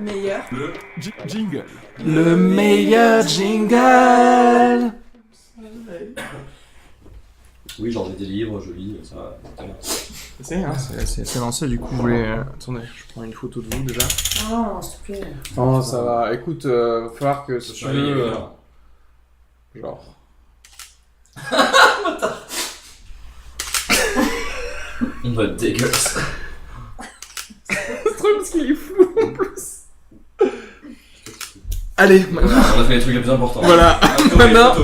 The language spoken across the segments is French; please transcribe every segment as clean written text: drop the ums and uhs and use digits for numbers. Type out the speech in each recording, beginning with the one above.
Meilleur. Jingle. Le meilleur jingle. Oui, genre j'ai des livres, je lis, ça va. C'est lancé, du coup, vous voulez... Attendez, je prends une photo de vous déjà. Oh, s'il te plaît. Oh, ça va. Écoute, va falloir que si tu veux... genre... On va être dégueulasse. C'est trop parce qu'il est flou en plus. Allez, Voilà, on a fait les trucs les plus importants. voilà. Maintenant,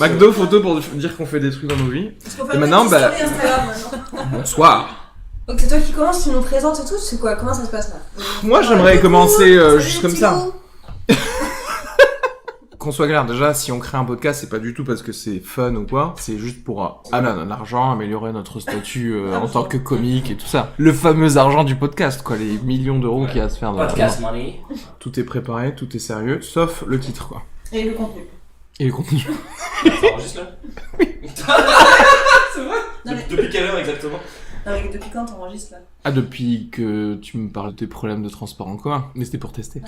McDo photo pour dire qu'on fait des trucs dans nos vies. Est-ce qu'on peut Et mettre maintenant, des bah- stories Instagram maintenant. Bonsoir. Donc c'est toi qui commences, tu nous présentes et tout, c'est quoi? Comment ça se passe là? Moi, j'aimerais commencer juste comme ça. Thibaut. Qu'on soit clair, déjà, si on crée un podcast, c'est pas du tout parce que c'est fun ou quoi, c'est juste pour amener de l'argent, améliorer notre statut en tant que comique et tout ça. Le fameux argent du podcast, quoi, les millions d'euros qu'il y a à se faire dans podcast money. Tout est préparé, tout est sérieux, sauf le titre, quoi. Et le contenu. Et le contenu. Ça enregistre là? Oui. C'est vrai? Non, mais- Depuis quelle heure exactement? Non, mais depuis quand t'enregistres là? Ah, depuis que tu me parles de tes problèmes de transport en commun. Mais c'était pour tester.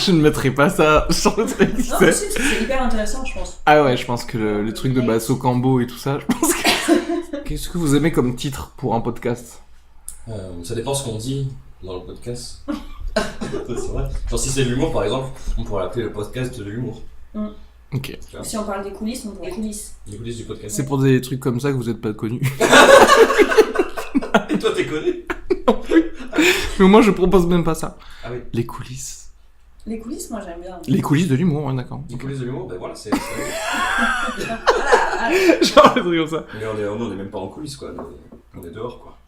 Je ne mettrai pas ça sur le truc, tu Non, mais sais. si, c'est hyper intéressant, je pense. Ah ouais, je pense que le truc de Basso Cambo et tout ça, je pense que... Qu'est-ce que vous aimez comme titre pour un podcast? Ça dépend ce qu'on dit dans le podcast. C'est vrai. Genre si c'est de l'humour par exemple, on pourrait l'appeler le podcast de l'humour. Ok. Si on parle des coulisses, on pourrait les coulisses. Les coulisses du podcast. C'est pour des trucs comme ça que vous êtes pas connus. Et toi t'es connu? Mais moi, je propose même pas ça. Ah oui. Les coulisses. Les coulisses, moi j'aime bien. Les coulisses de l'humour, ouais, d'accord. Les coulisses de l'humour, ben voilà, c'est... Genre, des trucs comme ça. Mais on est même pas en coulisses quoi, on est dehors quoi.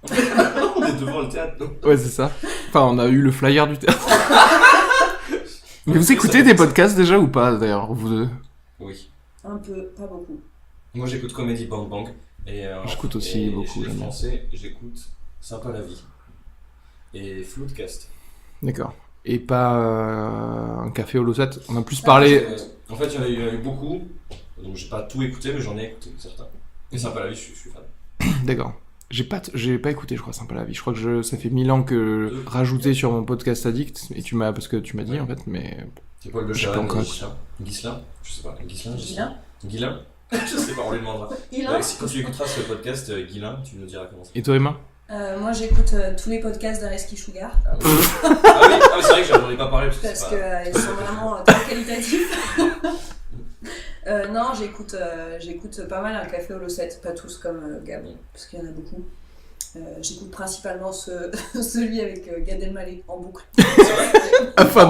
On est devant le théâtre. Non. Ouais, c'est ça. Enfin, on a eu le flyer du théâtre. Mais vous écoutez des podcasts déjà ou pas, d'ailleurs, vous deux? Oui. Un peu, pas beaucoup. Moi j'écoute Comedy Bang Bang. Et, J'écoute aussi beaucoup, Chez les j'aime bien. Français, j'écoute Sympa la vie. Et Floodcast. D'accord. Et pas un café au Losette. On a plus parlé... En fait, il y en a eu beaucoup. Donc j'ai pas tout écouté, mais j'en ai écouté certains. Et Sympa la vie, je suis fan. D'accord. J'ai pas écouté, je crois, Sympa la vie. Je crois que ça fait 1000 ans que rajouté sur mon podcast Addict, et parce que tu m'as dit, en fait, mais... C'est Paul de J'ai pas Chavannes, encore Ghislain. Je sais pas. Ghislain. Guilain. Je sais pas, on lui demandera. Guilain. Quand tu écouteras ce podcast, Ghislain, tu nous diras comment ça. Et toi, Emma? Moi j'écoute tous les podcasts d'Areski Sugar. Ah oui, ah oui, c'est vrai que j'en ai pas parlé parce Parce que c'est qu'ils sont vraiment très qualitatifs. Non, j'écoute pas mal un café au Losette, pas tous comme Gab, parce qu'il y en a beaucoup. J'écoute principalement celui avec Gad Elmaleh en boucle. Afin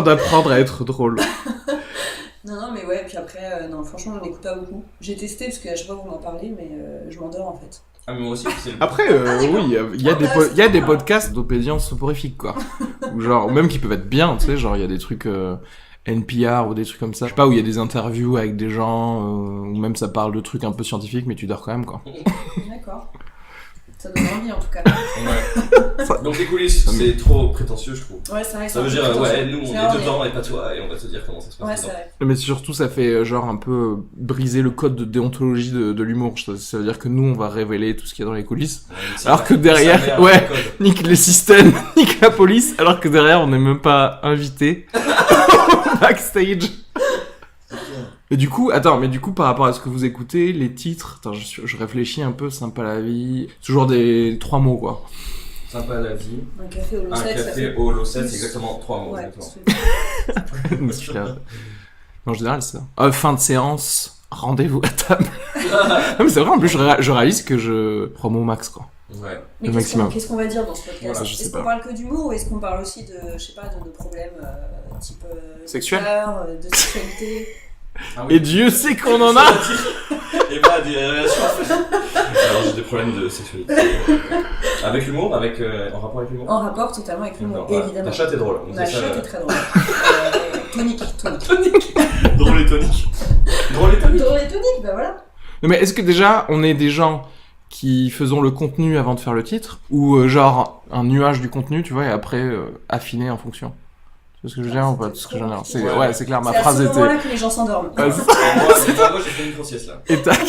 d'apprendre à être drôle. Non, mais ouais, puis après, non, franchement, j'en écoute pas beaucoup. J'ai testé parce que à chaque fois vous m'en parlez, mais je m'endors en fait. Ah, mais moi aussi, c'est le... Après, oui, il y a des podcasts d'obédience soporifique, quoi. Ou genre, même qui peuvent être bien, tu sais, genre, il y a des trucs NPR ou des trucs comme ça. Je sais pas, où il y a des interviews avec des gens, ou même ça parle de trucs un peu scientifiques, mais tu dors quand même, quoi. D'accord. Ça donne envie en tout cas. Ouais. Donc les coulisses, c'est trop prétentieux, je trouve. Ouais, c'est vrai. Ça veut dire, ouais, nous on C'est est vrai, dedans et pas toi, et on va te dire comment ça se passe. Ouais, dedans. c'est vrai. Mais surtout, ça fait genre un peu briser le code de déontologie de l'humour. Ça veut dire que nous, on va révéler tout ce qu'il y a dans les coulisses. Ouais, mais Alors ça que va- derrière, ça va, ouais. le code. Nique les systèmes, nique la police, alors que derrière, on n'est même pas invité backstage. Et du coup, par rapport à ce que vous écoutez, les titres, attends, je réfléchis un peu, Sympa la vie, toujours des 3 mots, quoi. Sympa la vie. Un café au Un Losette, ça café fait... au Losette, c'est exactement 3 mots. Ouais, exactement. Celui-là. En général, c'est ça. Fin de séance, rendez-vous à table. Non, mais c'est vrai, en plus, je réalise que 3 mots max, quoi. Ouais. Mais Le maximum. qu'est-ce qu'on va dire dans ce podcast? Voilà, je sais Est-ce pas. qu'on parle que d'humour ou est-ce qu'on parle aussi de, je sais pas, de nos problèmes type Sexuel peur, de sexualité? Ah Et Dieu sait qu'on en a. Et bah, des relations. Alors j'ai des problèmes de sexualité. Avec l'humour, en rapport avec l'humour. En rapport totalement avec l'humour, Voilà. évidemment. Ta chatte est drôle. La chatte est très drôle. Tonique. Drôle et tonique. Drôle et tonique. Drôle et tonique, bah voilà. Non, mais est-ce que déjà, on est des gens qui faisons le contenu avant de faire le titre, ou genre un nuage du contenu, tu vois, et après affiner en fonction? Tu vois ce que je veux dire ou pas? Tout ce que j'en ai. Ouais. Ouais, c'est clair, ma C'est à phrase ce était. moment-là que les gens s'endorment. Ouais, Moi, j'ai fait une grosse sieste là. Et tac.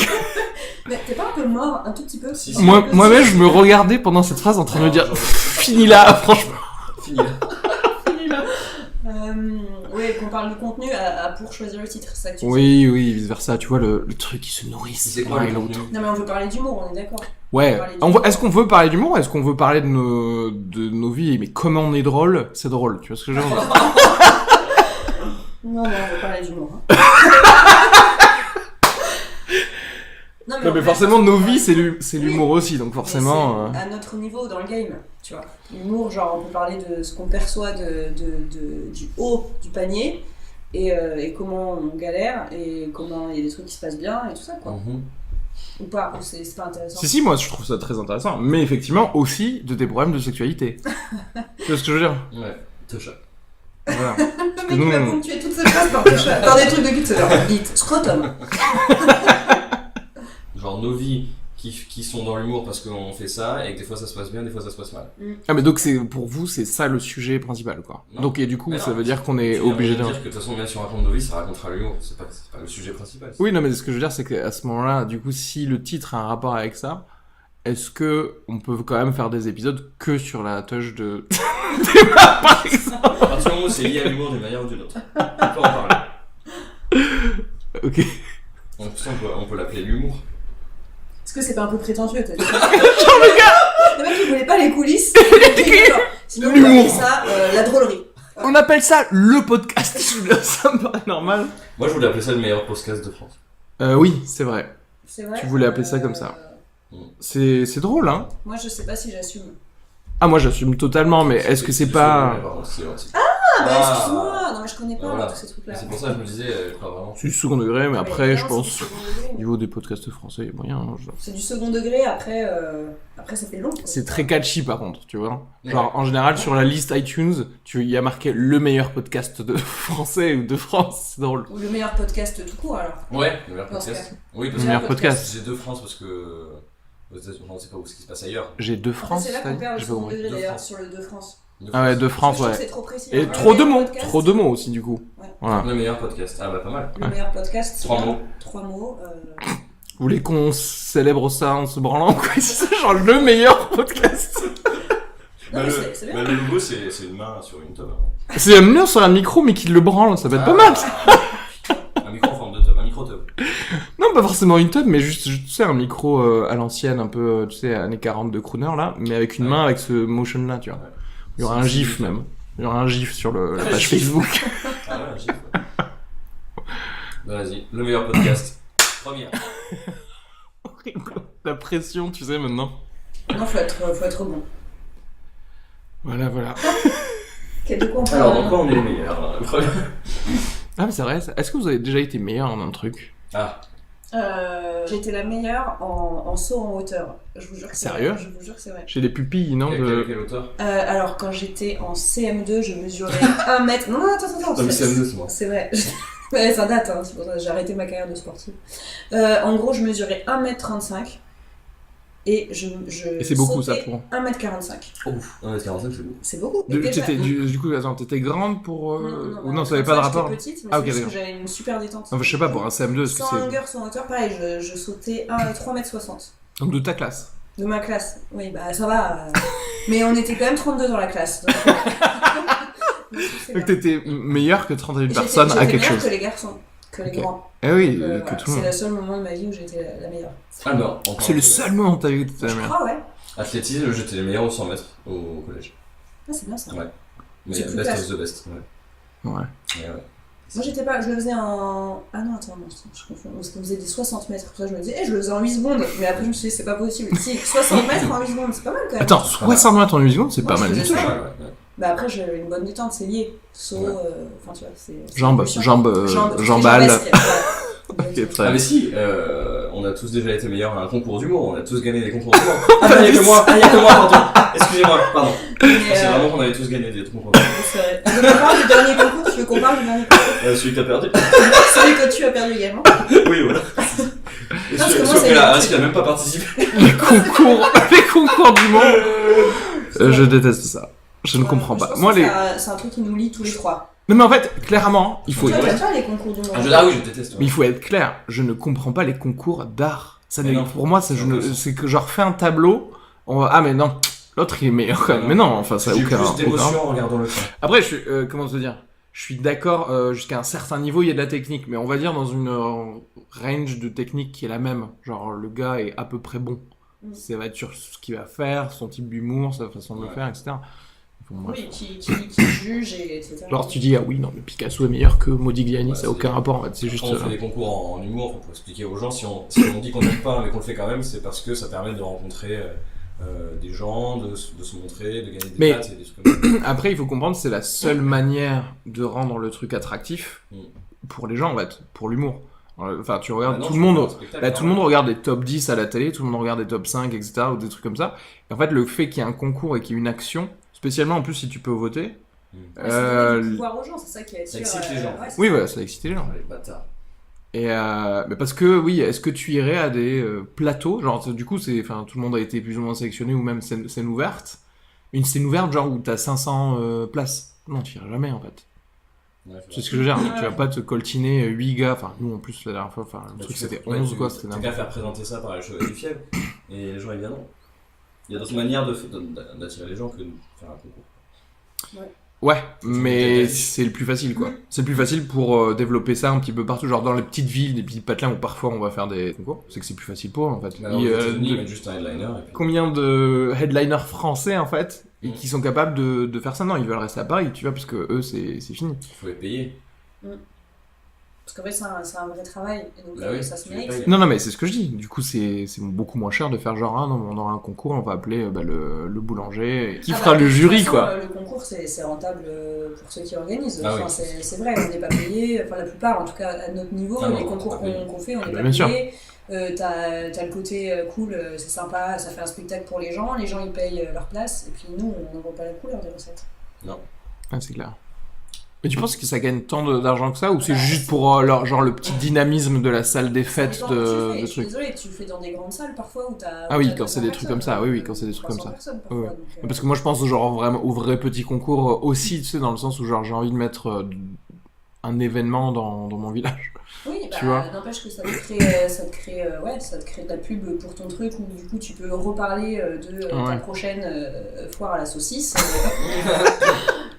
Mais t'es pas un peu mort, un tout petit peu? Si, si. Moi-même, je me regardais pendant cette phrase en train de me dire, fini là, franchement. Fini là. Oui, qu'on parle du contenu pour choisir le titre, c'est ça que tu dis. Oui, vice versa. Tu vois le truc qui se nourrissent. C'est quoi l'un le et l'autre. contenu? Non mais on veut parler d'humour, on est d'accord. Ouais. parler d'humour. Est-ce qu'on veut parler d'humour? Est-ce qu'on veut parler de nos vies? Mais comment on est drôle, c'est drôle. Tu vois ce que je veux dire? Non, on veut parler d'humour. Hein. Non, en mais fait, forcément, nos vies, c'est Oui. l'humour aussi, donc mais forcément. c'est à notre niveau dans le game, tu vois. L'humour, genre, on peut parler de ce qu'on perçoit du haut du panier et comment on galère et comment il y a des trucs qui se passent bien et tout ça, quoi. Ou pas, ou c'est pas intéressant. Si, moi je trouve ça très intéressant. Mais effectivement, aussi de tes problèmes de sexualité. Tu vois ce que je veux dire? Ouais, Tosha. Voilà. Le mec nous, va on- ponctuer toute cette phrase par des trucs de cul, c'est genre bite, scrotum. Genre nos vies qui sont dans l'humour parce qu'on fait ça et que des fois ça se passe bien, des fois ça se passe mal. Ah, mais donc pour vous, c'est ça le sujet principal, quoi. Non. Donc, et du coup, Mais ça non, veut dire qu'on est Tu viens obligé de de. dire que de toute façon, même si on raconte nos vies, ça racontera l'humour. C'est pas le sujet principal. Oui, non, mais ce que je veux dire, c'est qu'à ce moment-là, du coup, si le titre a un rapport avec ça, est-ce que on peut quand même faire des épisodes que sur la touche de. Par exemple. À partir du moment où c'est lié à l'humour d'une manière ou d'une autre, on peut en parler. Ok. En plus, on peut l'appeler l'humour. Est-ce que c'est pas un peu prétentieux, toi? Le mec, il voulait pas les coulisses. Sinon, on L'humour. appelle ça la drôlerie. On appelle ça le podcast. Ça me paraît normal. Moi, je voulais appeler ça le meilleur podcast de France. Oui, c'est vrai. C'est vrai. Tu voulais appeler ça comme ça. C'est drôle, hein. Moi, je sais pas si j'assume. Ah, moi j'assume totalement, mais est-ce que c'est pas. Ah, bah excuse-moi. Non, mais je connais pas Voilà. tous ces trucs-là. C'est pour ça que je me disais, pas vraiment. C'est du second degré, mais après, je non, pense, c'est du second degré. au niveau des podcasts français, il y a moyen. Hein, C'est du second degré, après ça fait long. quoi. C'est très catchy par contre, tu vois. Ouais. Genre, en général, sur la liste iTunes, il y a marqué le meilleur podcast de français ou de France, c'est drôle. Ou le meilleur podcast tout court, alors. Ouais, le meilleur Dans ce podcast. cas. Oui, Le parce meilleur que podcast. j'ai deux France parce que aux États-unis, on ne sait pas où ce qui se passe ailleurs. J'ai deux En fait, France, c'est là qu'on perd le j'ai pas second compris. degré De d'ailleurs France. sur le de France. Ah ouais, deux France, Je trouve ouais. que c'est trop précis. Et Le trop de meilleur mots, podcast, trop de mots aussi, du coup. Ouais. Voilà. Le meilleur podcast. Ah bah pas mal. Le meilleur podcast, c'est 3 bien. mots. 3 mots. Vous voulez qu'on célèbre ça en se branlant, quoi? C'est ça, genre le meilleur podcast. Non, mais c'est bien. le logo, c'est une main sur une tome. C'est un mur sur un micro, mais qui le branle, ça va être pas mal. Ça. Un micro en forme de tome, un micro-tome. Non, pas forcément une tube, mais juste, tu sais, un micro à l'ancienne, un peu, tu sais, années 40 de crooner, là, mais avec une Ouais. main, avec ce motion-là, tu vois. Ouais. Il y aura un gif, même. Il y aura un gif sur la page Facebook. Ah ouais, un gif, ouais. Bah vas-y, le meilleur podcast. Première. La pression, tu sais, maintenant. Non, faut être bon. Voilà. De quoi on parle Alors, dans quoi on est les meilleurs Ah, mais c'est vrai, est-ce que vous avez déjà été meilleur en un truc? Ah, J'ai été la meilleure en saut en hauteur. Je vous jure que c'est Sérieux? vrai. Je vous jure que c'est vrai. J'ai des pupilles, non quel auteur? Alors, quand j'étais en CM2, je mesurais 1 mètre. Non, attends. Ah, mais CM2, c'est moi. C'est vrai. Ouais, ça date, hein, c'est pour ça que j'ai arrêté ma carrière de sportive. En gros, je mesurais 1m35 et je Et c'est beaucoup, ça, sautais pour... 1m45. Ouf, 1m45, c'est beau. C'est beaucoup. Et déjà- Du coup, attends, t'étais grande pour... Ou non, ça avait comme pas de rapport? J'étais petite, mais Ah, c'est ok, juste que d'accord. j'avais une super détente. Enfin, je sais pas, pour un CM2, est-ce que Sans c'est... longueur, sans hauteur, pareil, je sautais 3m60. Donc de ta classe. De ma classe. Oui, bah ça va. Mais on était quand même 32 dans la classe. Donc, Donc t'étais meilleur que 31 personnes à quelque chose. que les garçons, que les Ok. grands. Eh oui, Donc, que voilà, tout le c'est monde. le seul moment de ma vie où j'étais la meilleure. Ah non, C'est le seul moment où t'as vu que t'étais la Je meilleure. crois, ouais. Athlétisme, j'étais les meilleurs au 100 mètres au collège. Ah, c'est bien ça. Ouais. Mais C'est plus best classe. of the best. Ouais. Ouais. Ouais. Moi j'étais pas, je le faisais en. Ah non, attends, non, je confonds. Parce qu'on faisait des 60 mètres. Pour ça, je me disais, je le faisais en 8 secondes. Mais après, je me suis dit, c'est pas possible. Si, 60 mètres en 8 secondes, c'est pas mal quand même. Attends, 60 mètres en 8 secondes, c'est Moi, pas mal je du faisais tout. ça. Ouais. Bah après, j'avais une bonne détente, c'est lié. Saut, Ouais. enfin tu vois, c'est. Jambes, c'est jambes, Jambes, jambales. jambesque, voilà. Ok, très Ah mais bien. si, on a tous déjà été meilleurs à un concours d'humour, on a tous gagné des concours d'humour. Ah bah y'a que moi, pardon. Excusez-moi, pardon. Mais, C'est vraiment qu'on avait tous gagné des concours d'humour. c'est vrai. Donc, on parle du dernier concours, tu veux qu'on parle du dernier concours? Celui que t'as perdu. Celui que tu as perdu également. Oui, voilà. Et parce que moi, sauf c'est que là, bien. Aris, il a même pas participé. Les concours du monde. Je déteste ça. Je ne comprends Je pas. pense Moi, que les... c'est un truc qui nous lie tous les trois. Non, mais en fait, clairement, il faut... Toi, être... t'aimes pas les concours d'humour. Ah oui, je déteste. Mais il faut être clair, je ne comprends pas les concours d'art. Ça Mais n'est... non. Pour moi, ça, c'est que genre, fais un tableau, ah mais non, l'autre il est meilleur quand même. Mais non, enfin, ça a J'ai aucun... plus d'émotion aucun- en regardant le film. Après, je suis... comment te dire, je suis d'accord, jusqu'à un certain niveau, il y a de la technique, mais on va dire dans une range de technique qui est la même. Genre, le gars est à peu près bon. Ça va être sur ce qu'il va faire, son type d'humour, sa façon de le faire, etc. Bon, bref. Oui, qui juge, et etc. Genre, tu dis, ah oui, non, mais Picasso est meilleur que Modigliani, Ouais, ça n'a aucun rapport, en fait, c'est juste... Quand on fait des concours en humour, pour expliquer aux gens, si on dit qu'on n'aime pas mais qu'on le fait quand même, c'est parce que ça permet de rencontrer des gens, de se montrer, de gagner des Mais- places et des trucs comme ça. Après, il faut comprendre, c'est la seule manière de rendre le truc attractif pour les gens, en fait, pour l'humour. Enfin, tu regardes, Ah non, tout tu le monde, peux faire un spectacle, là, tout le monde regarde des top 10 à la télé, tout le monde regarde des top 5, etc., ou des trucs comme ça. Et en fait, le fait qu'il y ait un concours et qu'il y ait une action, spécialement en plus si tu peux voter, Ouais, c'est donner du pouvoir aux gens, c'est ça qui Ça attire. excite les gens. Ouais, c'est oui, ça. voilà, ça a excité les gens. Ah, les bâtards. Et mais parce que, oui, est-ce que tu irais à des plateaux, genre, du coup, enfin, tout le monde a été plus ou moins sélectionné, ou même scène ouverte, une scène ouverte, genre, où t'as 500 places. Non, tu iras jamais, en fait. Ouais, C'est ce que je veux dire, tu vas pas te coltiner 8 gars, enfin, nous, en plus, la dernière fois, enfin, le Bah, truc, tu fais- c'était ouais, 11, quoi, c'était T'as n'importe qu'à faire présenter ça par les cheveux du fièvre, et les gens ils viendront. Il y a d'autres manières d'attirer les gens que de faire un concours. Ouais, mais peut-être- c'est le plus facile, quoi. C'est le plus facile pour développer ça un petit peu partout, genre dans les petites villes, des petits patelins où parfois on va faire des concours. C'est que c'est plus facile pour eux, en fait. Maintenant, aux États-Unis, ils mettent juste un headliner. Et puis... Combien de headliners français, en fait, et Mm. qui sont capables de faire ça? Non, ils veulent rester à Paris, tu vois, parce que eux, c'est fini. Il faut les payer. Parce qu'en fait, c'est un vrai travail, et donc Bah oui, ça se tu les mérite. payes. Non, non, mais c'est ce que je dis. Du coup, c'est beaucoup moins cher de faire genre, ah non, on aura un concours, on va appeler le boulanger, qui Ah fera bah, le de toute jury, façon, quoi. Le concours, c'est rentable pour ceux qui organisent. Ah Enfin, oui. c'est vrai, on n'est pas payé. Enfin, la plupart, en tout cas, à notre niveau, Ah non, les on concours n'est pas payé. qu'on fait, on n'est Bah, pas bien sûr. payé. T'as le côté cool, c'est sympa, ça fait un spectacle pour les gens ils payent leur place, et puis nous, on n'en voit pas la couleur des recettes. Ah, c'est clair. Mais tu penses que ça gagne tant d'argent que ça, ou c'est juste pour genre le petit dynamisme de la salle des fêtes Ça dépend où tu le fais. de Je suis trucs? désolée, tu le fais dans des grandes salles parfois où t'as. Ah oui, où t'as quand c'est 200 des trucs comme ça, personnes, oui, quand c'est des trucs comme 300 ça. personnes parfois, Ouais. donc, Parce que moi je pense genre vraiment aux vrais petits concours aussi, tu sais, dans le sens où genre j'ai envie de mettre un événement dans mon village. Oui, Tu vois. n'empêche que ça te crée de la pub pour ton truc, où du coup tu peux reparler de ta Ouais. prochaine foire à la saucisse.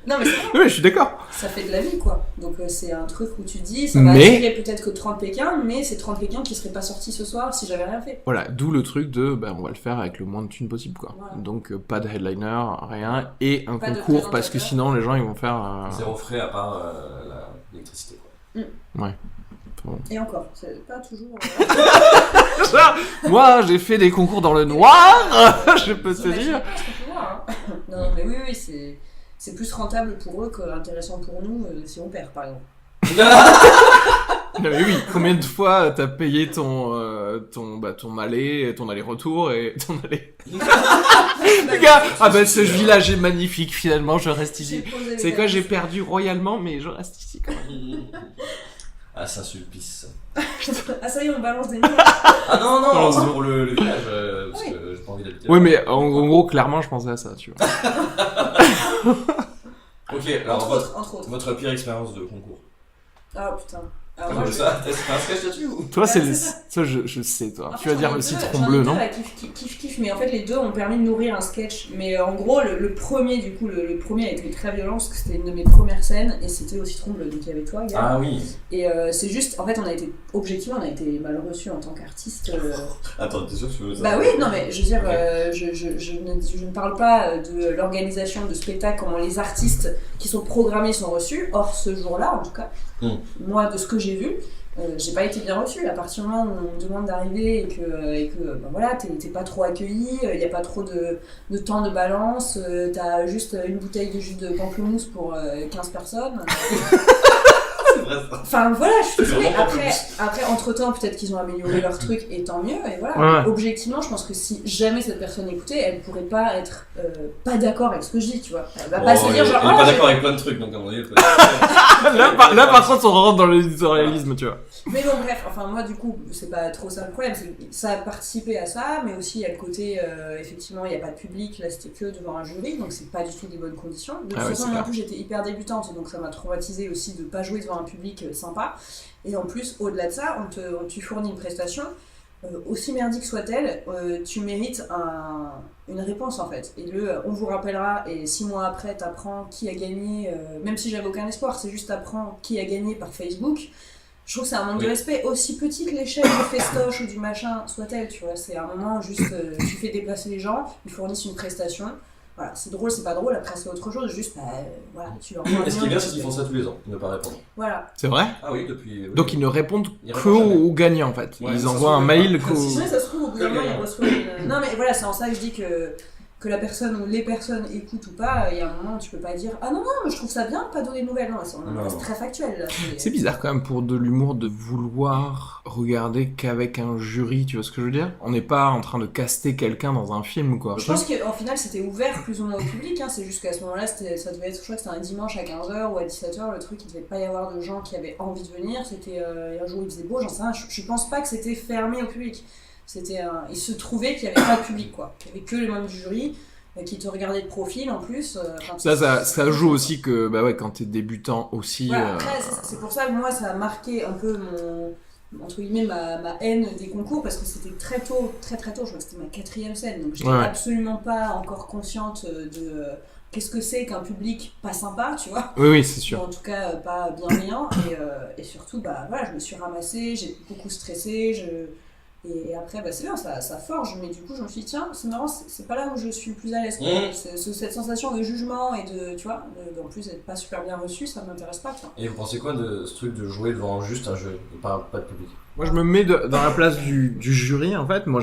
Non mais c'est vrai, Oui, je suis d'accord. ça fait de la vie quoi. Donc c'est un truc où tu te dis, ça va Mais- attirer peut-être que 30 Pékins, mais c'est 30 Pékins qui seraient pas sortis ce soir si j'avais rien fait. Voilà, d'où le truc de on va le faire avec le moins de thunes possible, quoi. Voilà. Donc pas de headliner, rien, et un Pas de concours parce que présentateur. sinon les gens ils vont faire. Zéro frais à part l'électricité. Quoi. Et encore, c'est pas toujours. Moi j'ai fait des concours dans le noir, je peux te S'imaginer dire. pas ce qu'on peut voir, hein. Non mais oui, c'est plus rentable pour eux qu'intéressant pour nous si on perd par exemple. Non mais oui, combien de fois t'as payé ton aller, ton aller-retour et ton aller. Les gars, ah bah ce village est magnifique finalement, je reste ici. C'est quoi, j'ai perdu royalement mais je reste ici quand même. Ah, Saint-Sulpice. Ah ça y est, on balance des noms. Ah non, non, Non, c'est non. pour le village, parce Oui. que j'ai pas envie d'habiter Oui là. mais en gros clairement je pensais à ça, tu vois. Ok, alors Entre autres. votre pire expérience de concours. Ah putain. Alors, Ah, moi, mais ça, t'as fait un sketch là-dessus ou Toi c'est Ouais, le... c'est ça je sais toi. En Tu fait, vas dire j'en ai le deux, citron j'en ai bleu, deux non? là, kiff, mais en fait les deux ont permis de nourrir un sketch. Mais en gros, le premier, du coup, le premier a été très violent parce que c'était une de mes premières scènes et c'était au citron bleu, donc il y avait toi, gars. Ah oui. Et c'est juste, en fait, objectivement, on a été mal reçus en tant qu'artiste. Attends, t'es sûr que tu veux ça? Bah oui, non mais je veux dire, Ok. je ne parle pas de l'organisation de spectacles, comment les artistes qui sont programmés sont reçus. Or, ce jour-là, en tout cas, moi, de ce que j'ai vu, j'ai pas été bien reçue. À partir du moment où on me demande d'arriver et que ben voilà, t'es pas trop accueilli, il y a pas trop de temps de balance, t'as juste une bouteille de jus de pamplemousse pour 15 personnes. C'est vrai. reste. Enfin voilà, je suis désolée. Vraiment pas Après, entre-temps, peut-être qu'ils ont amélioré leur truc et tant mieux. Et voilà. Ouais. Objectivement, je pense que si jamais cette personne écoutait, elle pourrait pas être pas d'accord avec ce que je dis, tu vois. Elle va pas se dire genre. Elle est pas oh, d'accord avec plein de trucs, donc à mon avis, Là, par contre, on rentre dans l'éditorialisme, tu vois. Mais bon, bref, enfin, moi, du coup, c'est pas trop ça le problème. Ça a participé à ça, mais aussi, il y a le côté, effectivement, il n'y a pas de public, là, c'était que devant un jury, donc c'est pas du tout des bonnes conditions. De toute façon, moi, en plus, j'étais hyper débutante, donc ça m'a traumatisée aussi de pas jouer devant un public sympa. Et en plus, au-delà de ça, tu fournis une prestation, aussi merdique soit-elle, tu mérites une réponse, en fait. Et on vous rappellera, et 6 mois après, t'apprends qui a gagné, même si j'avais aucun espoir, c'est juste t'apprends qui a gagné par Facebook. Je trouve que c'est un manque de respect, aussi petit que l'échelle du festoche ou du machin soit-elle, tu vois. C'est un moment juste, tu fais déplacer les gens, ils fournissent une prestation. Voilà, c'est drôle, c'est pas drôle, après c'est autre chose, juste, voilà, tu leur Et ce qui est bien, c'est qu'ils font ça tous les ans, ne pas répondre. Voilà. C'est vrai? Ah oui, depuis. Donc ils ne répondent Ils que répondent jamais. aux gagnants, en fait. Ouais, Ils ça envoient se un trouve, mail pas. qu'aux... Si ça se trouve, au bout d'un moment, Que ils reçoivent une... Non, mais voilà, c'est en ça que je dis que la personne ou les personnes écoutent ou pas, il y a un moment, tu peux pas dire « Ah non, non, mais je trouve ça bien de pas donner de nouvelles. » Non, c'est très factuel, là. C'est bizarre quand même pour de l'humour de vouloir regarder qu'avec un jury, tu vois ce que je veux dire? On n'est pas en train de caster quelqu'un dans un film, quoi. Je pense qu'en final, c'était ouvert plus ou moins au public, hein. C'est juste qu'à ce moment-là, ça devait être, je crois que c'était un dimanche à 15h ou à 17h, le truc, il devait pas y avoir de gens qui avaient envie de venir. C'était un jour où il faisait beau, j'en sais rien. Je pense pas que c'était fermé au public. Il se trouvait qu'il y avait pas de public, quoi. Il y avait que les membres du jury qui te regardaient de profil en plus. Ça joue aussi que, bah ouais, quand t'es débutant aussi... Voilà, après, c'est pour ça que moi, ça a marqué un peu entre guillemets, ma haine des concours, parce que c'était très tôt, très très tôt, je crois que c'était ma 4e scène, donc j'étais absolument pas encore consciente de qu'est-ce que c'est qu'un public pas sympa, tu vois. Oui, c'est sûr. Ou en tout cas, pas bienveillant, et surtout, bah voilà, je me suis ramassée, j'ai beaucoup stressé, et après, bah, c'est bien, ça forge, mais du coup, je me suis dit, tiens, c'est marrant, c'est pas là où je suis le plus à l'aise. Cette sensation de jugement et de, tu vois, en plus d'être pas super bien reçu, ça m'intéresse pas, tu vois. Et vous pensez quoi de ce truc de jouer devant juste un jeu, pas de public? Moi, je me mets dans la place du jury, en fait. Moi,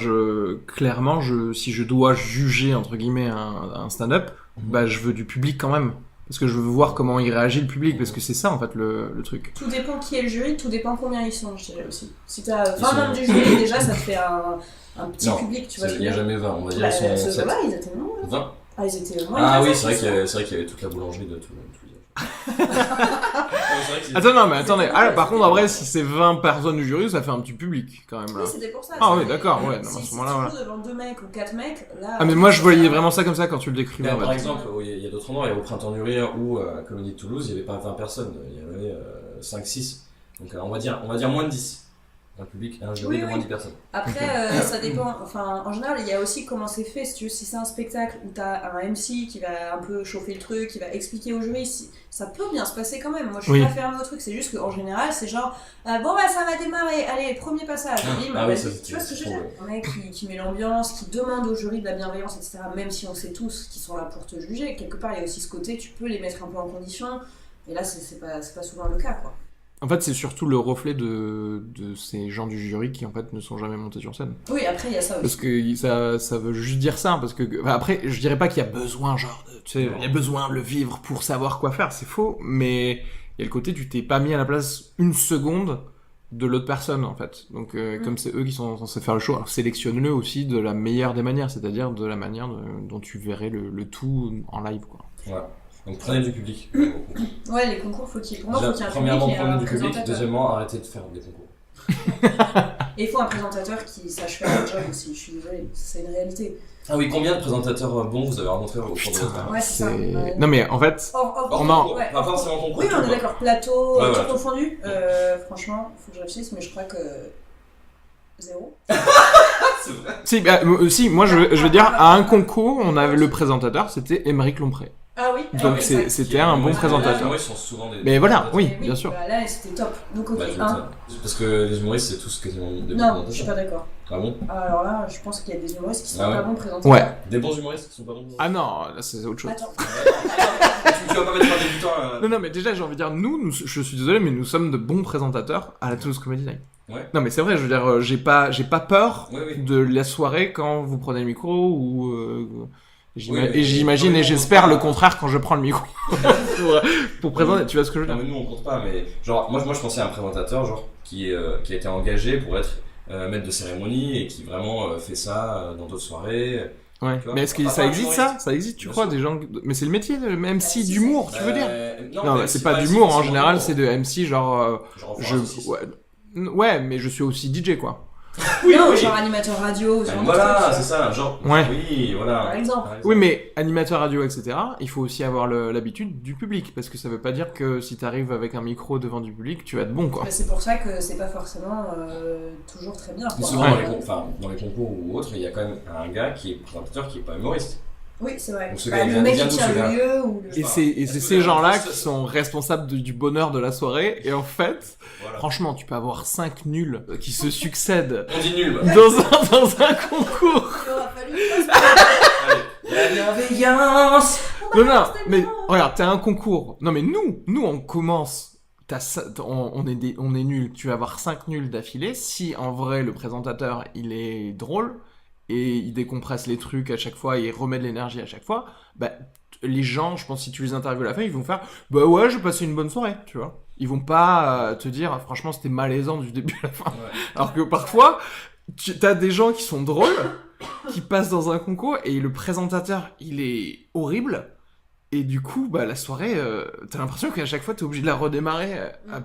clairement, si je dois juger, entre guillemets, un stand-up, bah, je veux du public quand même. Parce que je veux voir comment il réagit le public, parce que c'est ça en fait le truc. Tout dépend qui est le jury, tout dépend combien ils sont, je dirais aussi. Si t'as 20 membres du jury, déjà ça te fait un petit public, tu vois. Il n'y a jamais 20, on va dire ils sont 7. Là, ils étaient nombreux. 20. Ah, ils étaient moins. Ah oui, c'est vrai qu'il y avait toute la boulangerie de tout Attends, non, mais attendez. Ah, par contre, en vrai, si c'est 20 personnes du jury, ça fait un petit public quand même là. Oui, c'était pour ça. Ah oui, d'accord, ouais. Si à ce tu moment-là, joues devant 2 mecs ou 4 mecs, là. Ah, mais moi je voyais vraiment ça comme ça quand tu le décrivais. Par exemple, il y a d'autres endroits, il y a au Printemps du Rire ou à la Comédie de Toulouse, il n'y avait pas 20 personnes, il y avait 5-6. Donc on va dire moins de 10. Un public, un jury de moins de 10 personnes. Après, ça dépend. Enfin, en général, il y a aussi comment c'est fait. Si c'est un spectacle où t'as un MC qui va un peu chauffer le truc, qui va expliquer au jury, ça peut bien se passer quand même. Moi, je suis pas fermée au truc. C'est juste qu'en général, c'est genre, bon bah ça va démarrer. Allez, premier passage. Tu vois ce que je veux dire? Un mec qui met l'ambiance, qui demande au jury de la bienveillance, etc. Même si on sait tous qu'ils sont là pour te juger. Quelque part, il y a aussi ce côté, tu peux les mettre un peu en condition. Et là, c'est pas souvent le cas, quoi. En fait, c'est surtout le reflet de ces gens du jury qui en fait ne sont jamais montés sur scène. Oui, après il y a ça aussi. Parce que ça veut juste dire ça, parce que enfin, après, je dirais pas qu'il y a besoin, genre, tu sais, il y a besoin de le vivre pour savoir quoi faire, c'est faux, mais il y a le côté, tu t'es pas mis à la place une seconde de l'autre personne en fait. Donc comme c'est eux qui sont censés faire le show, alors sélectionne-le aussi de la meilleure des manières, c'est-à-dire de la manière dont tu verrais le tout en live, quoi. Ouais. Donc prenez du public. Ouais, les concours, faut qu'il y ait un public. Premièrement, prenez du public. Deuxièmement, arrêtez de faire des concours. Et il faut un présentateur qui sache faire le job aussi, je suis désolée, c'est une réalité. Ah oui, combien de présentateurs bons vous avez rencontrés au cours de votre temps? Ouais, c'est ça. Non mais en fait, pas forcément concours. Oui, on est d'accord, plateau, tout confondu. Franchement, faut que je réfléchisse, mais je crois que 0. C'est vrai. Si, moi je veux dire, à un concours, on avait le présentateur, c'était Émeric Lompré. Ah oui. Donc c'était un bon présentateur. Les sont souvent des... Mais voilà, oui, bien sûr. Bah là, c'était top. Donc ok, parce que les humoristes, c'est tous quasiment des bons présentateurs. Non, je suis pas d'accord. Ah bon? Alors là, je pense qu'il y a des humoristes qui sont pas bons présentateurs. Ouais. Des bons humoristes qui sont pas bons? Ah non, là c'est autre chose. Attends. Tu vas pas mettre un débutant. Non, mais déjà, j'ai envie de dire, nous, je suis désolé, mais nous sommes de bons présentateurs à la Toulouse Comedy Night. Ouais. Non, mais c'est vrai, je veux dire, j'ai pas peur Oui. de la soirée quand vous prenez le micro ou Et j'imagine et j'espère le contraire quand je prends le micro pour présenter. Tu vois ce que je veux dire? Non, mais nous on compte pas, mais genre moi je pensais à un présentateur genre qui a été engagé pour être maître de cérémonie et qui vraiment fait ça dans d'autres soirées. Ouais. Tu vois, Mais est-ce que ça existe ça? Ça existe, tu crois, des gens? Mais c'est le métier de MC d'humour, tu veux dire? Non, mais c'est pas d'humour en général, d'humour. c'est de MC genre ouais, mais je suis aussi DJ quoi. Oui, non, genre animateur radio, genre voilà, c'est ça, genre. Ouais. Oui, voilà. Par exemple. Oui, mais animateur radio, etc., il faut aussi avoir l'habitude du public, parce que ça veut pas dire que si t'arrives avec un micro devant du public, tu vas être bon, quoi. Mais c'est pour ça que c'est pas forcément toujours très bien. Mais souvent, dans les concours ou autres, il y a quand même un gars qui est présentateur qui est pas humoriste. Oui, c'est vrai. Donc, ce gars, le mec vient qui d'où, tient ce le gars lieu ou le... Et c'est ces gens-là qui sont responsables du bonheur de la soirée, et en fait, Voilà. franchement, tu peux avoir 5 nuls qui se succèdent On dit nul. dans un concours. Il aura fallu La bienveillance. Non, mais regarde, t'as un concours. Non, mais nous, on commence. On est nuls. Tu vas avoir 5 nuls d'affilée. Si en vrai le présentateur il est drôle et il décompresse les trucs à chaque fois et il remet de l'énergie à chaque fois, bah les gens, je pense, si tu les interviews à la fin, ils vont faire bah ouais, j'ai passé une bonne soirée, tu vois. Ils vont pas te dire franchement c'était malaisant du début à la fin. Ouais. Alors que parfois, t'as des gens qui sont drôles, qui passent dans un concours et le présentateur il est horrible. Et du coup, bah, la soirée, t'as l'impression qu'à chaque fois, t'es obligé de la redémarrer